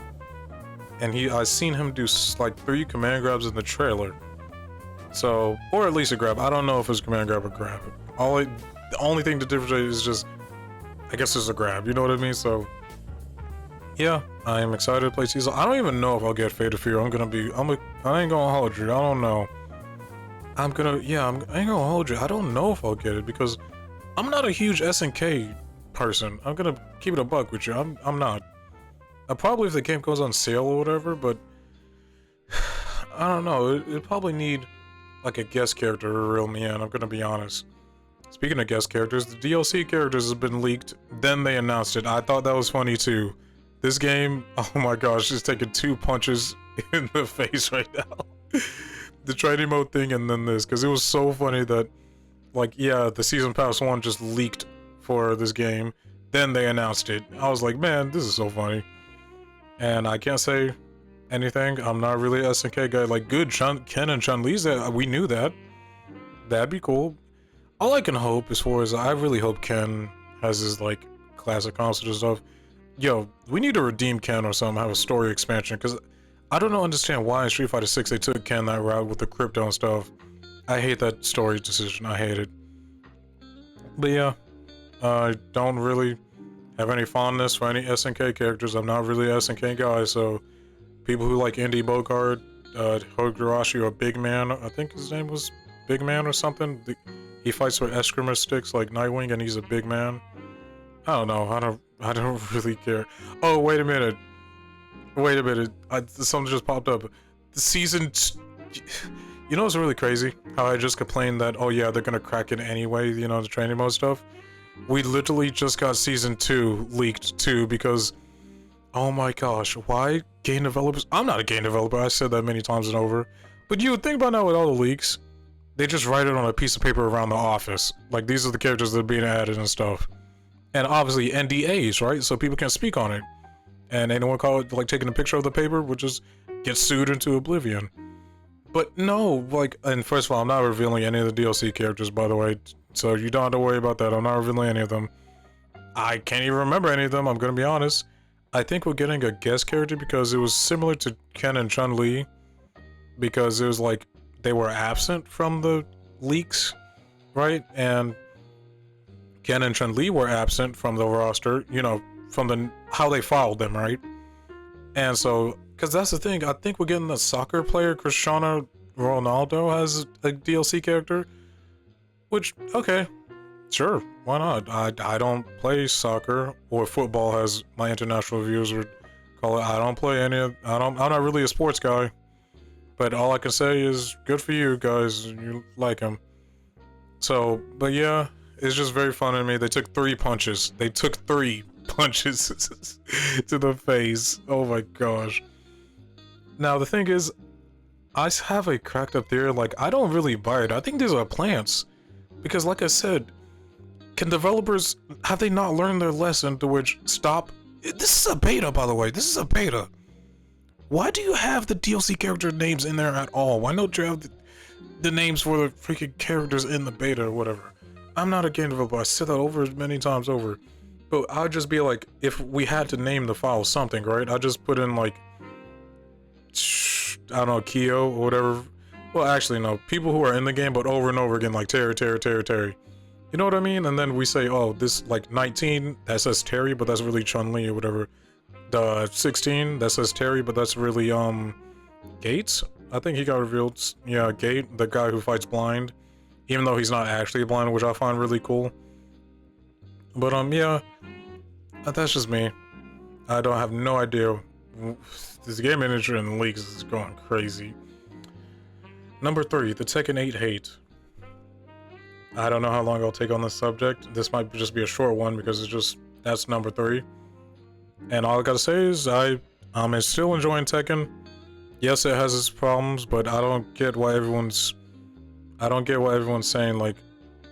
And I seen him do like 3 command grabs in the trailer. So, or at least a grab. I don't know if it's command grab or grab. The only thing to differentiate is just, I guess it's a grab. You know what I mean? So, yeah, I am excited to play Teasel. I don't even know if I'll get Fate of Fear. I ain't gonna hold you. I don't know. I ain't gonna hold you. I don't know if I'll get it because I'm not a huge SNK person. I'm gonna keep it a buck with you. I'm not. Probably if the game goes on sale or whatever, but I don't know. It'd probably need like a guest character to reel me in. I'm gonna be honest. Speaking of guest characters, the DLC characters have been leaked. Then they announced it. I thought that was funny too. This game, oh my gosh, is taking 2 punches in the face right now. The training mode thing and then this, because it was so funny that, like, yeah, the Season Pass 1 just leaked for this game. Then they announced it. I was like, man, this is so funny. And I can't say anything. I'm not really an SNK guy. Like, good Ken and Chun-Li's, we knew that. That'd be cool. All I can hope, as far as I really hope Ken has his, like, classic concert and stuff. Yo, we need to redeem Ken or something, have a story expansion, because I don't understand why in Street Fighter 6 they took Ken that route with the crypto and stuff. I hate that story decision. I hate it. But yeah, I don't really have any fondness for any SNK characters. I'm not really an SNK guy, so people who like Indy Bogard, Hogurashi, or Big Man, I think his name was Big Man or something. He fights with escrima sticks like Nightwing, and he's a big man. I don't know. I don't really care. Oh, wait a minute. Something just popped up. The season. You know what's really crazy? How I just complained that, oh yeah, they're gonna crack it anyway, you know, the training mode stuff. We literally just got Season 2 leaked too because, oh my gosh, why game developers? I'm not a game developer, I said that many times and over. But you would think by now with all the leaks, they just write it on a piece of paper around the office. Like, these are the characters that are being added and stuff. And obviously NDAs, right? So people can't speak on it. And they don't want to call it, like, taking a picture of the paper, which is get sued into oblivion. But no, like, and first of all, I'm not revealing any of the DLC characters, by the way. So you don't have to worry about that. I'm not revealing any of them. I can't even remember any of them, I'm gonna be honest. I think we're getting a guest character because it was similar to Ken and Chun-Li. Because it was like, they were absent from the leaks, right? And Ken and Chun-Li were absent from the roster, you know, from how they filed them, right? And so, because that's the thing, I think we're getting a soccer player, Cristiano Ronaldo has a DLC character. Which, okay, sure, why not? I don't play soccer or football, as my international viewers would call it. I don't play any of, I'm not really a sports guy. But all I can say is, good for you guys, you like him. So, but yeah, it's just very funny to me. They took 3 punches. They took 3 punches to the face. Oh my gosh. Now, the thing is, I have a cracked up theory, like, I don't really buy it. I think these are plants. Because like I said, can developers, have they not learned their lesson to which stop? This is a beta, by the way. This is a beta. Why do you have the DLC character names in there at all? Why don't you have the names for the freaking characters in the beta or whatever? I'm not a game developer. I said that over many times over. But I'd just be like, if we had to name the file something, right? I'd just put in like, I don't know, Kyo or whatever. Well, actually, no. People who are in the game, but over and over again, like Terry. You know what I mean? And then we say, oh, this, like, 19, that says Terry, but that's really Chun-Li or whatever. The 16, that says Terry, but that's really, Gates? I think he got revealed. Yeah, Gate, the guy who fights blind. Even though he's not actually blind, which I find really cool. But, yeah. That's just me. I don't have no idea. This game industry and leaks is going crazy. Number 3, the Tekken 8 hate. I don't know how long I'll take on this subject. This might just be a short one because it's just, that's number 3. And all I gotta say is I'm still enjoying Tekken. Yes, it has its problems, but I don't get why everyone's saying like,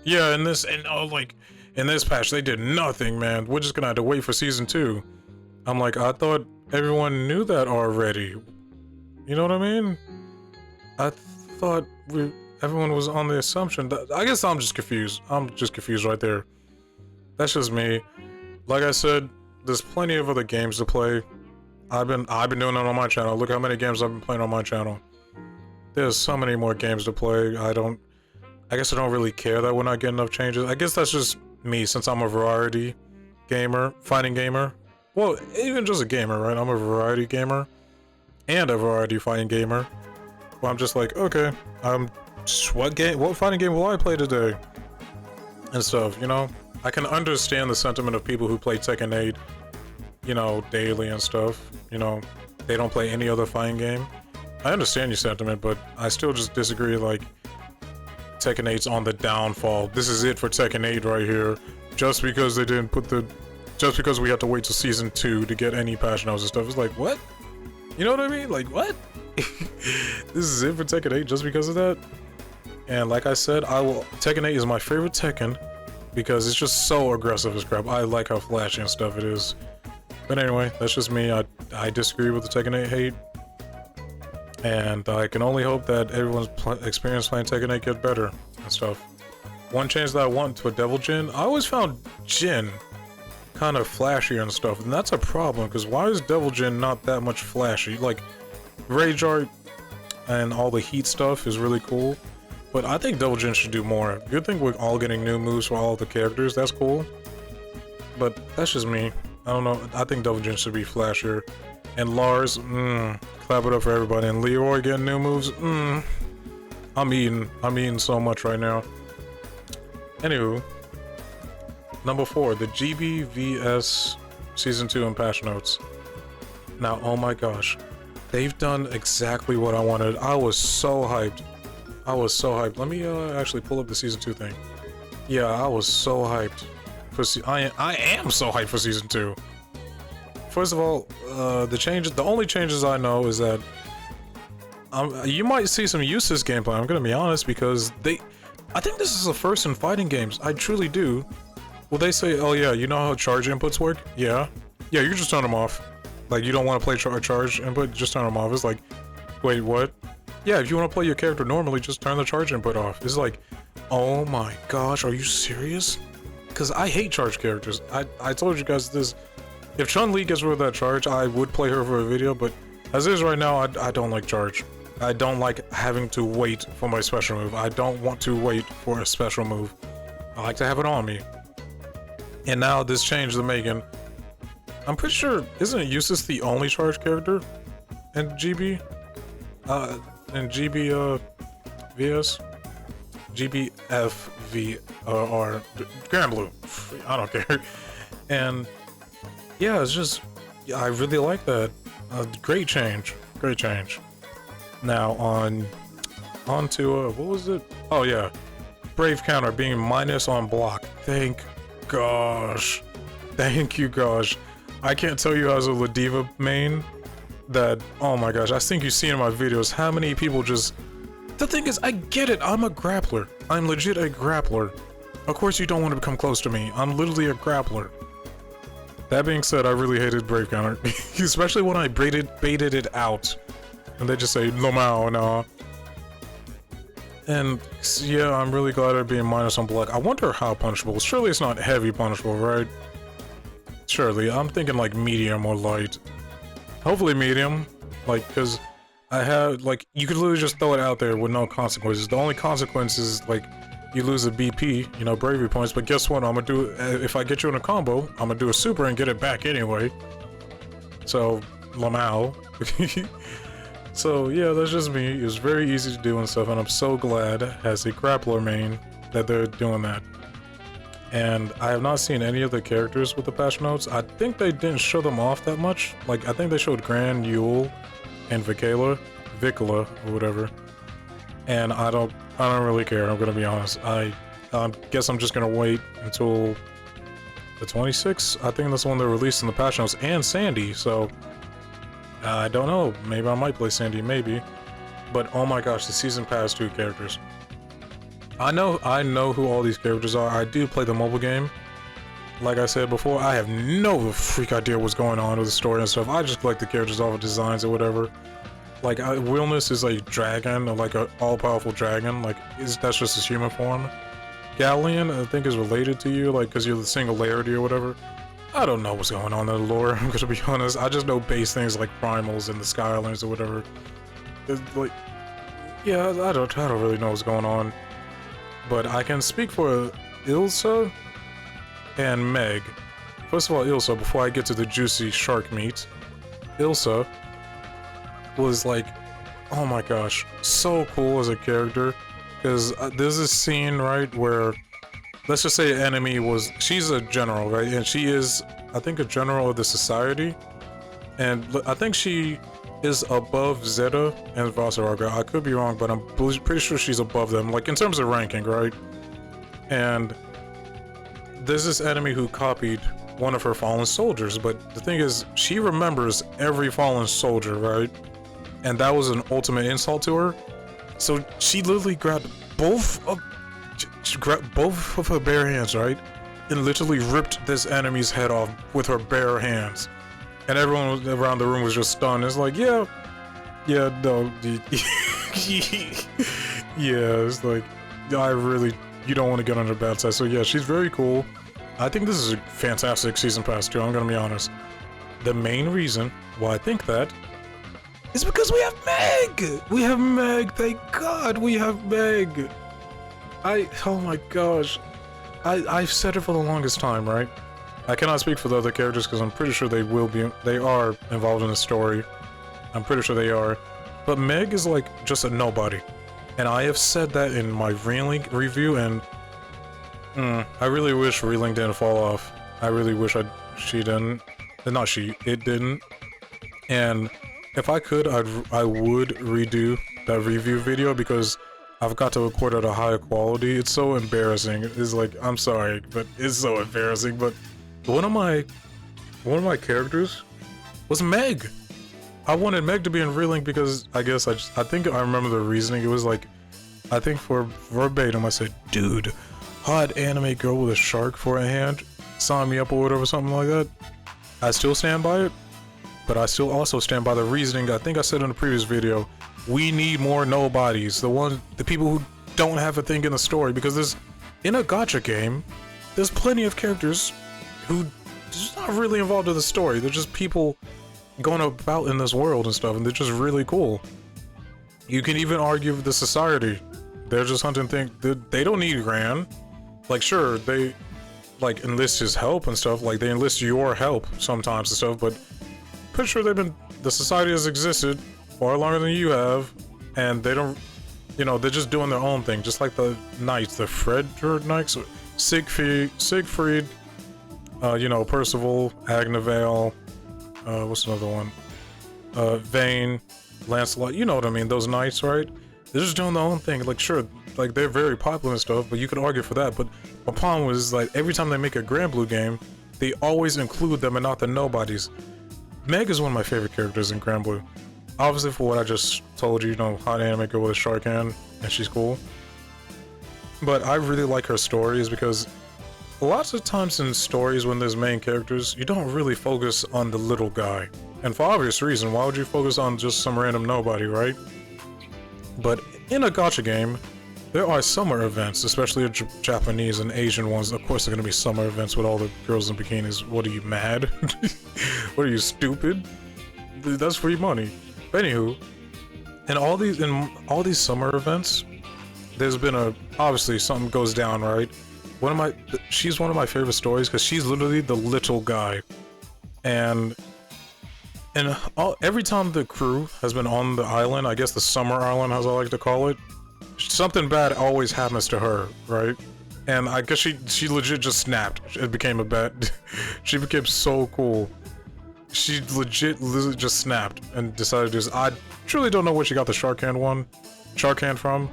yeah, in this patch they did nothing, man. We're just gonna have to wait for season 2. I'm like, I thought everyone knew that already. You know what I mean? I thought everyone was on the assumption that, I guess I'm just confused. I'm just confused right there. That's just me. Like I said, there's plenty of other games to play. I've been doing it on my channel. Look how many games I've been playing on my channel. There's so many more games to play. I guess I don't really care that we're not getting enough changes. I guess that's just me, since I'm a variety gamer, fighting gamer. Well, even just a gamer, right? I'm a variety gamer and a variety fighting gamer. Well, I'm just like, okay, what fighting game will I play today? And stuff, you know? I can understand the sentiment of people who play Tekken 8, you know, daily and stuff. You know, they don't play any other fighting game. I understand your sentiment, but I still just disagree, like, Tekken 8's on the downfall. This is it for Tekken 8 right here. Just because they didn't put just because we had to wait till season 2 to get any patch notes and stuff. It's like, what? You know what I mean? Like, what? This is it for Tekken 8 just because of that? And like I said, Tekken 8 is my favorite Tekken because it's just so aggressive as crap. I like how flashy and stuff it is. But anyway, that's just me. I disagree with the Tekken 8 hate. And I can only hope that everyone's experience playing Tekken 8 get better and stuff. One change that I want to a Devil Jin, I always found Jin kind of flashy and stuff, and that's a problem, because why is Devil Jin not that much flashy? Like, Rage Art and all the heat stuff is really cool, but I think Devil Jin should do more. Good thing we're all getting new moves for all the characters, that's cool. But that's just me. I don't know, I think Devil Jin should be flashier. And Lars, clap it up for everybody. And Leroy getting new moves, I'm eating so much right now. Anywho, number 4, the GBVS Season 2 and patch notes. Now, oh my gosh, they've done exactly what I wanted. I was so hyped. Let me actually pull up the Season 2 thing. Yeah, I was so hyped. I am so hyped for Season 2. First of all, the only changes I know is that you might see some useless gameplay, I'm gonna be honest, because I think this is the first in fighting games, I truly do. Will they say, oh yeah, you know how charge inputs work? Yeah, you just turn them off. Like, you don't want to play charge input, just turn them off. It's like, wait, what? Yeah, if you want to play your character normally, just turn the charge input off. It's like, oh my gosh, are you serious? Because I hate charge characters. I told you guys this. If Chun-Li gets rid of that charge, I would play her for a video, but as is right now, I don't like charge. I don't like having to wait for my special move. I don't want to wait for a special move. I like to have it on me. And now this change they're making, I'm pretty sure, isn't Eustace the only charge character in GB? In GB, VS? GBFV, or Grand Blue. I don't care. And yeah, it's just, I really like that. Great change. Now on to what was it? Oh yeah, Brave counter being minus on block. Thank you gosh. I can't tell you as a Ladiva main that, oh my gosh, I think you've seen in my videos how many people just, the thing is, I get it, I'm a grappler. I'm legit a grappler. Of course you don't want to become close to me. I'm literally a grappler. That being said, I really hated Brave counter, especially when I baited it out. And they just say, Lomao, nah. And yeah, I'm really glad they're being minus on block. I wonder how punishable. Surely it's not heavy punishable, right? Surely. I'm thinking like medium or light. Hopefully medium. Like, because I have, like, you could literally just throw it out there with no consequences. The only consequence is, like, you lose a BP, you know, bravery points. But guess what? I'm gonna do, if I get you in a combo, I'm gonna do a super and get it back anyway. So, Lamau. So yeah, that's just me. It's very easy to do and stuff, and I'm so glad as a grappler main that they're doing that. And I have not seen any of the characters with the patch notes. I think they didn't show them off that much. Like, I think they showed Gran, Yule, and Vicala, or whatever. And I don't really care, I'm gonna be honest. I guess I'm just gonna wait until the 26th. I think that's when they're released in the patch notes, and Sandy. So I don't know. Maybe I might play Sandy. Maybe. But oh my gosh, the season pass 2 characters. I know who all these characters are. I do play the mobile game. Like I said before, I have no freak idea what's going on with the story and stuff. I just collect the characters off of designs or whatever. Like, Realness is a dragon, or like an all-powerful dragon. Like, that's just his human form. Galleon, I think, is related to you, like, because you're the singularity or whatever. I don't know what's going on in the lore, I'm gonna be honest. I just know base things like primals and the Skylands or whatever. It's like, yeah, I don't really know what's going on. But I can speak for Ilsa and Meg. First of all, Ilsa, before I get to the juicy shark meat, Ilsa was like, oh my gosh, so cool as a character. Because there's this scene, right, where, let's just say an enemy was, she's a general, right, and she is, I think, a general of the society, and I think she is above Zeta and Vasaraga. I could be wrong, but I'm pretty sure she's above them, like in terms of ranking, right? And there's this enemy who copied one of her fallen soldiers, but the thing is, she remembers every fallen soldier, right? And that was an ultimate insult to her. So she literally grabbed both of her bare hands, right? And literally ripped this enemy's head off with her bare hands. And everyone around the room was just stunned. It's like, yeah, no, yeah, it's like, you don't want to get on her bad side. So yeah, she's very cool. I think this is a fantastic season pass too, I'm gonna be honest. The main reason why I think that is because we have Meg! We have Meg, thank God we have Meg! Oh my gosh. I've said it for the longest time, right? I cannot speak for the other characters because I'm pretty sure they are involved in the story. I'm pretty sure they are. But Meg is like just a nobody. And I have said that in my Relink review, and I really wish Relink didn't fall off. I really wish it didn't. And if I could, I would redo that review video because I've got to record at a higher quality. It's so embarrassing. It's like, I'm sorry, but it's so embarrassing. But one of my characters was Meg. I wanted Meg to be in Relink because I guess I think I remember the reasoning. It was like, I think for verbatim, I said, dude, hot anime girl with a shark for a hand, sign me up or whatever, something like that. I still stand by it, but I still also stand by the reasoning. I think I said in the previous video, we need more nobodies, the people who don't have a thing in the story, because in a gacha game, there's plenty of characters who just not really involved in the story. They're just people going about in this world and stuff, and they're just really cool. You can even argue with the society. They're just hunting things. They don't need Gran. Like, sure, they like enlist his help and stuff. Like, they enlist your help sometimes and stuff, but pretty sure the society has existed far longer than you have, and they don't, they're just doing their own thing, just like the knights, the Frederick Knights, Siegfried, Percival, Agneval, what's another one? Vayne, Lancelot, you know what I mean, those knights, right? They're just doing their own thing. Like, sure, like, they're very popular and stuff, but you could argue for that. But my problem was, like, every time they make a Granblue game, they always include them and not the nobodies. Meg is one of my favorite characters in Granblue. Obviously, for what I just told you, hot anime girl with a shark hand, and she's cool. But I really like her stories because lots of times in stories when there's main characters, you don't really focus on the little guy. And for obvious reason, why would you focus on just some random nobody, right? But in a gacha game, there are summer events, especially Japanese and Asian ones. Of course, there are going to be summer events with all the girls in bikinis. What are you, mad? What are you, stupid? That's free money. But anywho, in all these summer events, there's been obviously something goes down, right? She's one of my favorite stories because she's literally the little guy, and every time the crew has been on the island, I guess the summer island, as I like to call it, something bad always happens to her, right? And I guess she legit just snapped. It became a bad. She became so cool. She legit just snapped and decided to do this. I truly don't know where she got the shark hand from,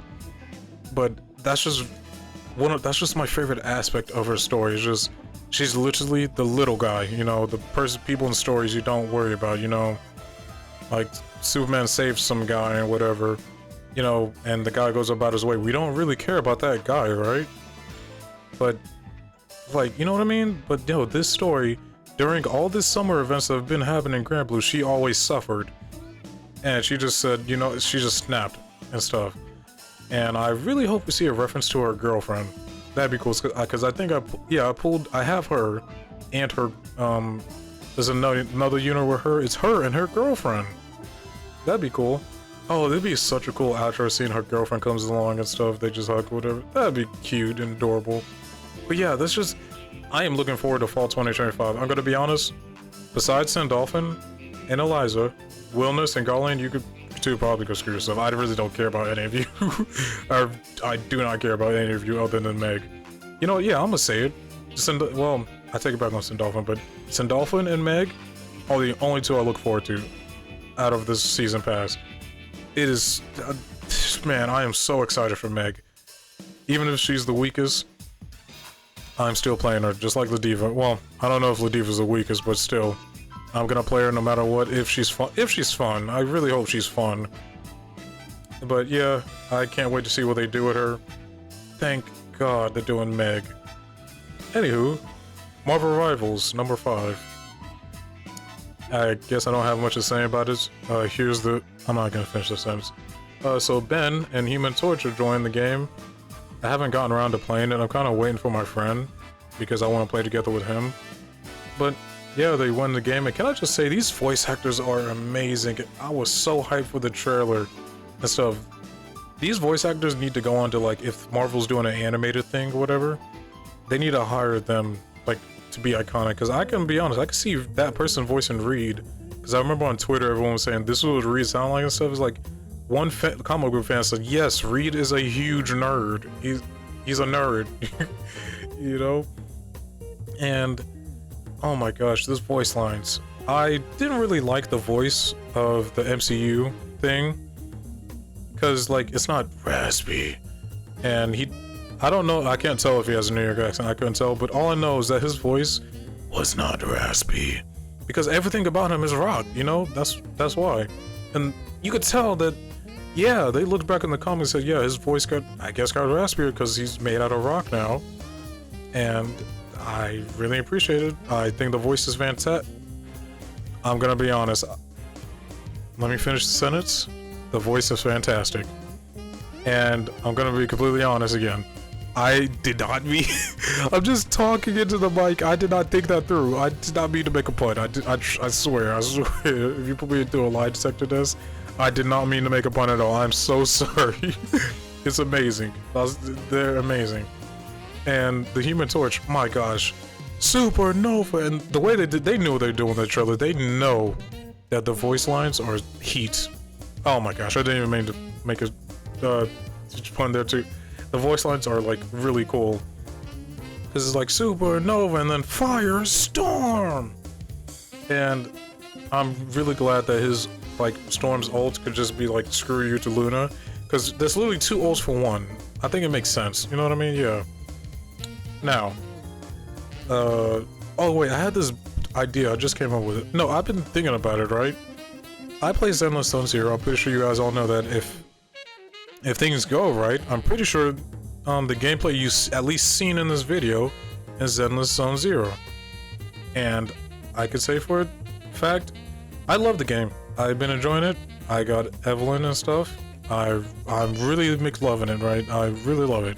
but that's just my favorite aspect of her story. It's just She's literally the little guy, you know, the people in stories you don't worry about, you know, like Superman saves some guy and whatever, you know, and the guy goes about his way. We don't really care about that guy, right? But like, you know what I mean? But yo, this story, during all this summer events that have been happening in Grand Blue, she always suffered. And she just said, you know, she just snapped and stuff. And I really hope we see a reference to her girlfriend. That'd be cool, because I think I have her and her, there's another unit with her. It's her and her girlfriend. That'd be cool. Oh, that'd be such a cool outro, seeing her girlfriend comes along and stuff. They just hug, whatever. That'd be cute and adorable. But yeah, I am looking forward to fall 2025. I'm gonna be honest, besides Sandolphin and Eliza, Wilness and Garland, you two probably go screw yourself. I really don't care about any of you. I do not care about any of you other than Meg. You know, yeah, I'm gonna say it. Well, I take it back on Sandolphin, but Sandolphin and Meg are the only two I look forward to out of this season pass. It is, man, I am so excited for Meg. Even if she's the weakest, I'm still playing her, just like Ladiva. Well, I don't know if Ladiva's the weakest, but still, I'm gonna play her no matter what, if she's fun. I really hope she's fun. But yeah, I can't wait to see what they do with her. Thank God they're doing Meg. Anywho, Marvel Rivals, number 5. I guess I don't have much to say about this. I'm not gonna finish the sentence. So Ben and Human Torch are joining the game. I haven't gotten around to playing it. I'm kind of waiting for my friend, because I want to play together with him. But yeah, they won the game, and can I just say, these voice actors are amazing. I was so hyped for the trailer and stuff. These voice actors need to go on to, like, if Marvel's doing an animated thing or whatever, they need to hire them, like, to be iconic. Because I can be honest, I can see that person voicing Reed. Because I remember on Twitter, everyone was saying, this is what Reed sound like and stuff. It's like, one comic book fan said, yes, Reed is a huge nerd. He's a nerd, you know? And oh my gosh, those voice lines. I didn't really like the voice of the MCU thing, because like, it's not raspy. And I don't know, I can't tell if he has a New York accent, I couldn't tell, but all I know is that his voice was not raspy. Because everything about him is rock, you know? That's why. And you could tell that, yeah, they looked back in the comments and said, yeah, his voice got raspier because he's made out of rock now. And I really appreciate it. I think the voice is fantastic. I'm gonna be honest. Let me finish the sentence. The voice is fantastic. And I'm gonna be completely honest again. I did not mean... I'm just talking into the mic. I did not think that through. I did not mean to make a pun. I swear. If you put me through a lie detector test, I did not mean to make a pun at all. I'm so sorry. It's amazing. They're amazing. And the Human Torch, my gosh. Supernova. And the way they knew what they were doing in the trailer. They know that the voice lines are heat. Oh my gosh. I didn't even mean to make a pun there too. The voice lines are like really cool. Because it's like Supernova and then Firestorm. And I'm really glad that his like Storm's ult could just be like screw you to Luna. Because there's literally 2 ults for 1. I think it makes sense. You know what I mean? Yeah. Now. Oh wait, I had this idea. I just came up with it. No, I've been thinking about it, right? I play Zenless Zone Zero. I'm pretty sure you guys all know that if things go right, I'm pretty sure the gameplay you at least seen in this video is Zenless Zone Zero. And I could say for a fact, I love the game. I've been enjoying it. I got Evelyn and stuff. I'm really loving it, right? I really love it.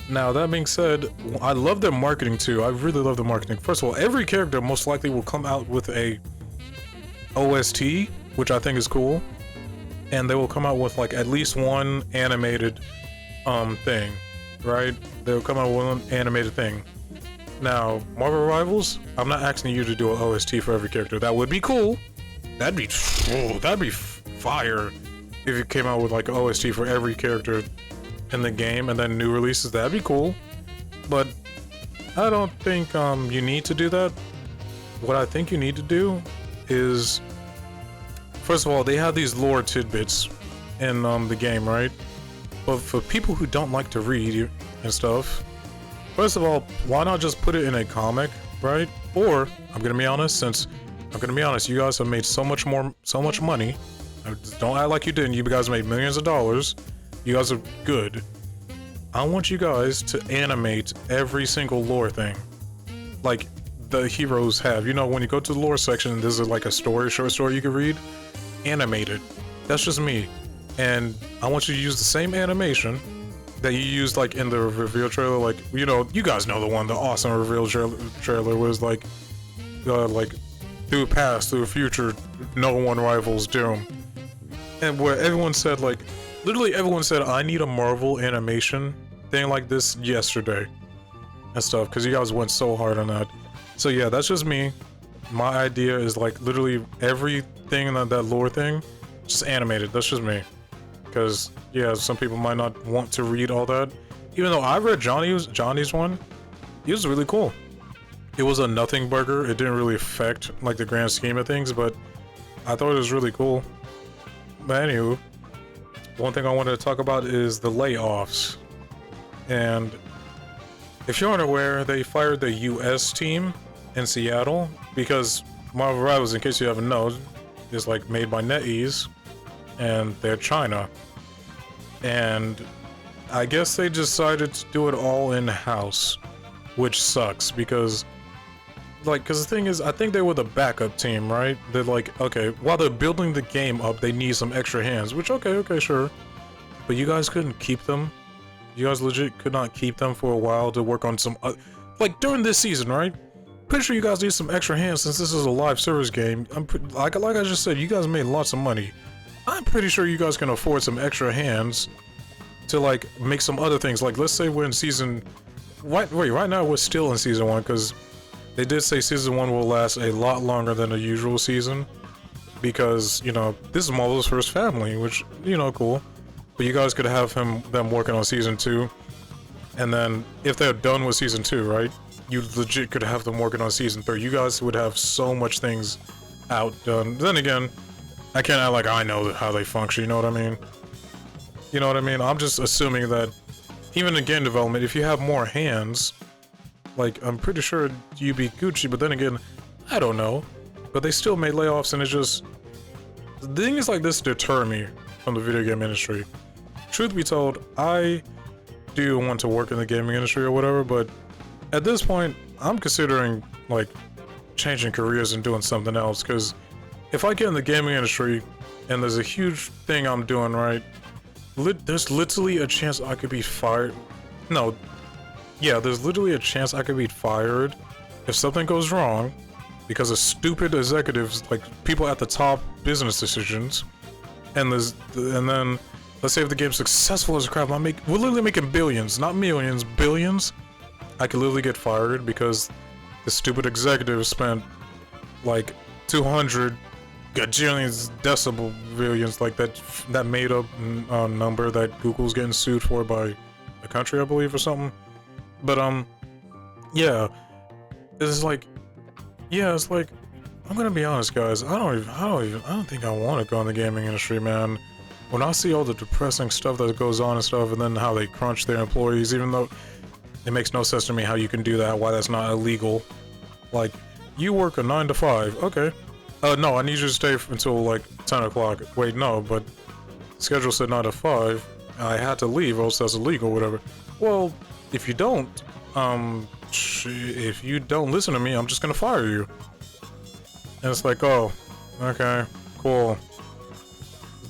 Now, that being said, I love their marketing too. I really love the marketing. First of all, every character most likely will come out with a OST, which I think is cool. And they will come out with like at least one animated thing, right? They'll come out with one animated thing. Now, Marvel Rivals, I'm not asking you to do an OST for every character. That would be cool. That'd be fire if you came out with like an OST for every character in the game and then new releases. That'd be cool. But I don't think you need to do that. What I think you need to do is, first of all, they have these lore tidbits in the game, right? But for people who don't like to read and stuff, First of all, why not just put it in a comic, right? Or I'm gonna be honest, you guys have made so much money. Don't act like you didn't. You guys made millions of dollars. You guys are good. I want you guys to animate every single lore thing, like the heroes have. You know, when you go to the lore section and there's like a short story you can read, animate it. That's just me. And I want you to use the same animation that you used like in the reveal trailer. Like, you know, you guys know the one, the awesome reveal trailer was like through past, through future, no one rivals Doom. And where everyone said, like, literally everyone said, I need a Marvel animation thing like this yesterday and stuff, because you guys went so hard on that. So yeah, that's just me. My idea is like literally everything in that lore thing, just animated. That's just me. Because yeah, some people might not want to read all that. Even though I read Johnny's one, he was really cool. It was a nothing burger. It didn't really affect like the grand scheme of things, but I thought it was really cool. But anywho, one thing I wanted to talk about is the layoffs. And if you're unaware, they fired the US team in Seattle because Marvel Rivals, in case you haven't known, is like made by NetEase and they're China. And I guess they decided to do it all in-house, which sucks because the thing is, I think they were the backup team, right? They're like, okay, while they're building the game up, they need some extra hands, which, okay, sure. But you guys couldn't keep them? You guys legit could not keep them for a while to work on some, like during this season, right? Pretty sure you guys need some extra hands since this is a live service game. Like I just said, you guys made lots of money. I'm pretty sure you guys can afford some extra hands to like make some other things. Like let's say we're in season, right now we're still in season 1 because they did say season 1 will last a lot longer than a usual season because, you know, this is Marvel's first family, which, you know, cool. But you guys could have them working on season 2, and then if they're done with season 2, right, you legit could have them working on season 3. You guys would have so much things outdone. Then again, I can't act like I know how they function, you know what I mean? You know what I mean? I'm just assuming that even in game development, if you have more hands, like, I'm pretty sure you'd be Gucci, but then again, I don't know. But they still made layoffs, and it's just... things like this deter me from the video game industry. Truth be told, I do want to work in the gaming industry or whatever, but at this point, I'm considering, like, changing careers and doing something else, because if I get in the gaming industry, and there's a huge thing I'm doing, right, there's literally a chance I could be fired. No. Yeah, there's literally a chance I could be fired if something goes wrong because of stupid executives, like people at the top business decisions. And then let's say if the game's successful as crap, we're literally making billions, not millions, billions. I could literally get fired because the stupid executives spent like 200 gajillions decibel billions, like that made up number that Google's getting sued for by the country, I believe, or something. But yeah, it's like I'm gonna be honest, guys. I don't think I want to go in the gaming industry, man. When I see all the depressing stuff that goes on and stuff, and then how they crunch their employees, even though it makes no sense to me how you can do that, why that's not illegal. Like, you work a 9 to 5, okay. No, I need you to stay until like 10 o'clock. Wait, no, but the schedule said 9 to 5. I had to leave, or else that's illegal, whatever. Well, if you don't listen to me, I'm just gonna fire you. And it's like, oh, okay, cool.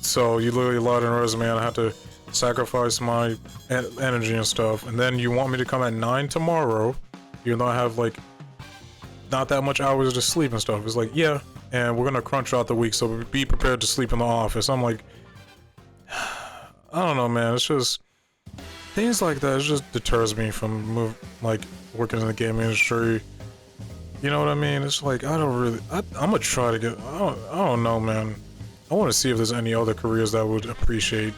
So you literally lied on a resume and I had to sacrifice my energy and stuff. And then you want me to come at 9 tomorrow, even though I have like not that much hours to sleep and stuff. It's like, yeah, and we're gonna crunch out the week, so be prepared to sleep in the office. I'm like, I don't know, man. It's just things like that. It just deters me from working in the gaming industry. You know what I mean? It's like I'm gonna try to get. I don't know, man. I want to see if there's any other careers that would appreciate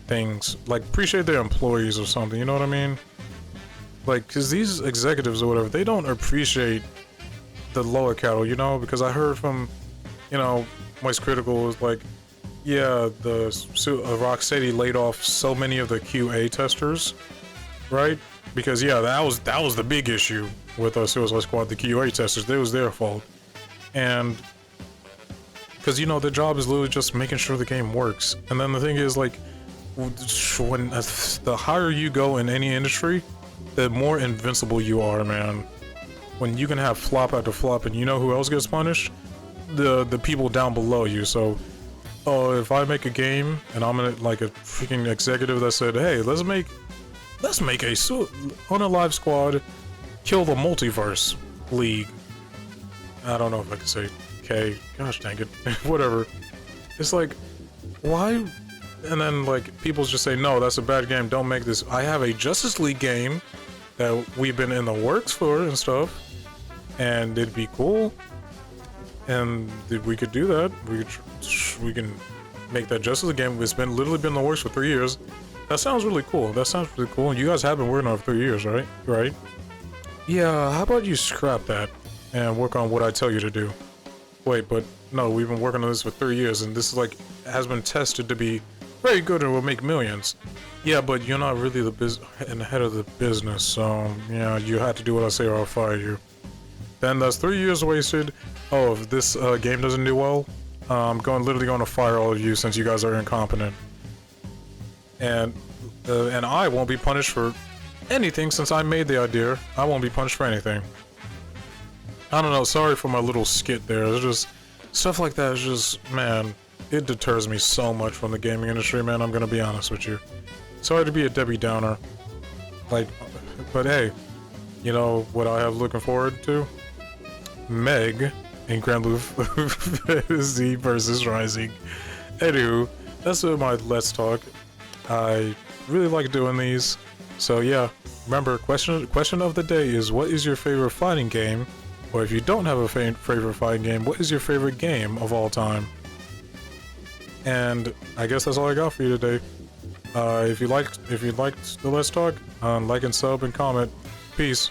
things, like appreciate their employees or something. You know what I mean? Like, cause these executives or whatever, they don't appreciate the lower cattle, you know? Because I heard from, you know, Moist Critical was like, yeah, Rocksteady laid off so many of the QA testers, right? because yeah, that was the big issue with Suicide Squad. The QA testers, it was their fault, and because you know their job is literally just making sure the game works. And then the thing is, like, when the higher you go in any industry, the more invincible you are, man. When you can have flop after flop, and you know who else gets punished? The people down below you. So, if I make a game and I'm like a freaking executive that said, "Hey, let's make a Unalive Squad kill the multiverse league." I don't know if I can say K. Gosh dang it. Whatever. It's like, why? And then like people just say, "No, that's a bad game. Don't make this." I have a Justice League game that we've been in the works for and stuff, and it'd be cool. And we could do that. We can make that Justice League game. It's literally been in the works for 3 years. That sounds really cool. That sounds really cool. You guys have been working on it for 3 years, right? Right? Yeah. How about you scrap that and work on what I tell you to do? Wait, but no, we've been working on this for 3 years, and this is like has been tested to be very good and will make millions. Yeah, but you're not really in the head of the business, so yeah, you have to do what I say or I'll fire you. Then that's 3 years wasted. Oh, if this game doesn't do well, I'm literally going to fire all of you since you guys are incompetent. And I won't be punished for anything since I made the idea. I won't be punished for anything. I don't know. Sorry for my little skit there. It's just stuff like that is just, man, it deters me so much from the gaming industry, man. I'm gonna be honest with you. Sorry to be a Debbie Downer. Like, but hey, you know what I have looking forward to? Meg in Grand Blue Fantasy versus Rising. Anywho, that's my Let's Talk. I really like doing these. So yeah, remember, question of the day is, what is your favorite fighting game? Or if you don't have a favorite fighting game, what is your favorite game of all time? And I guess that's all I got for you today. If you liked the Let's Talk, like and sub and comment. Peace.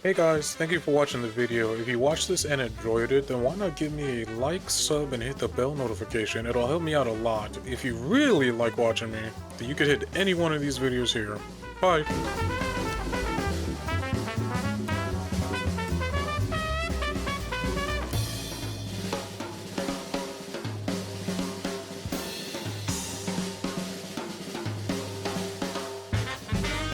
Hey guys, thank you for watching the video. If you watched this and enjoyed it, then why not give me a like, sub, and hit the bell notification. It'll help me out a lot. If you really like watching me, then you could hit any one of these videos here. Bye.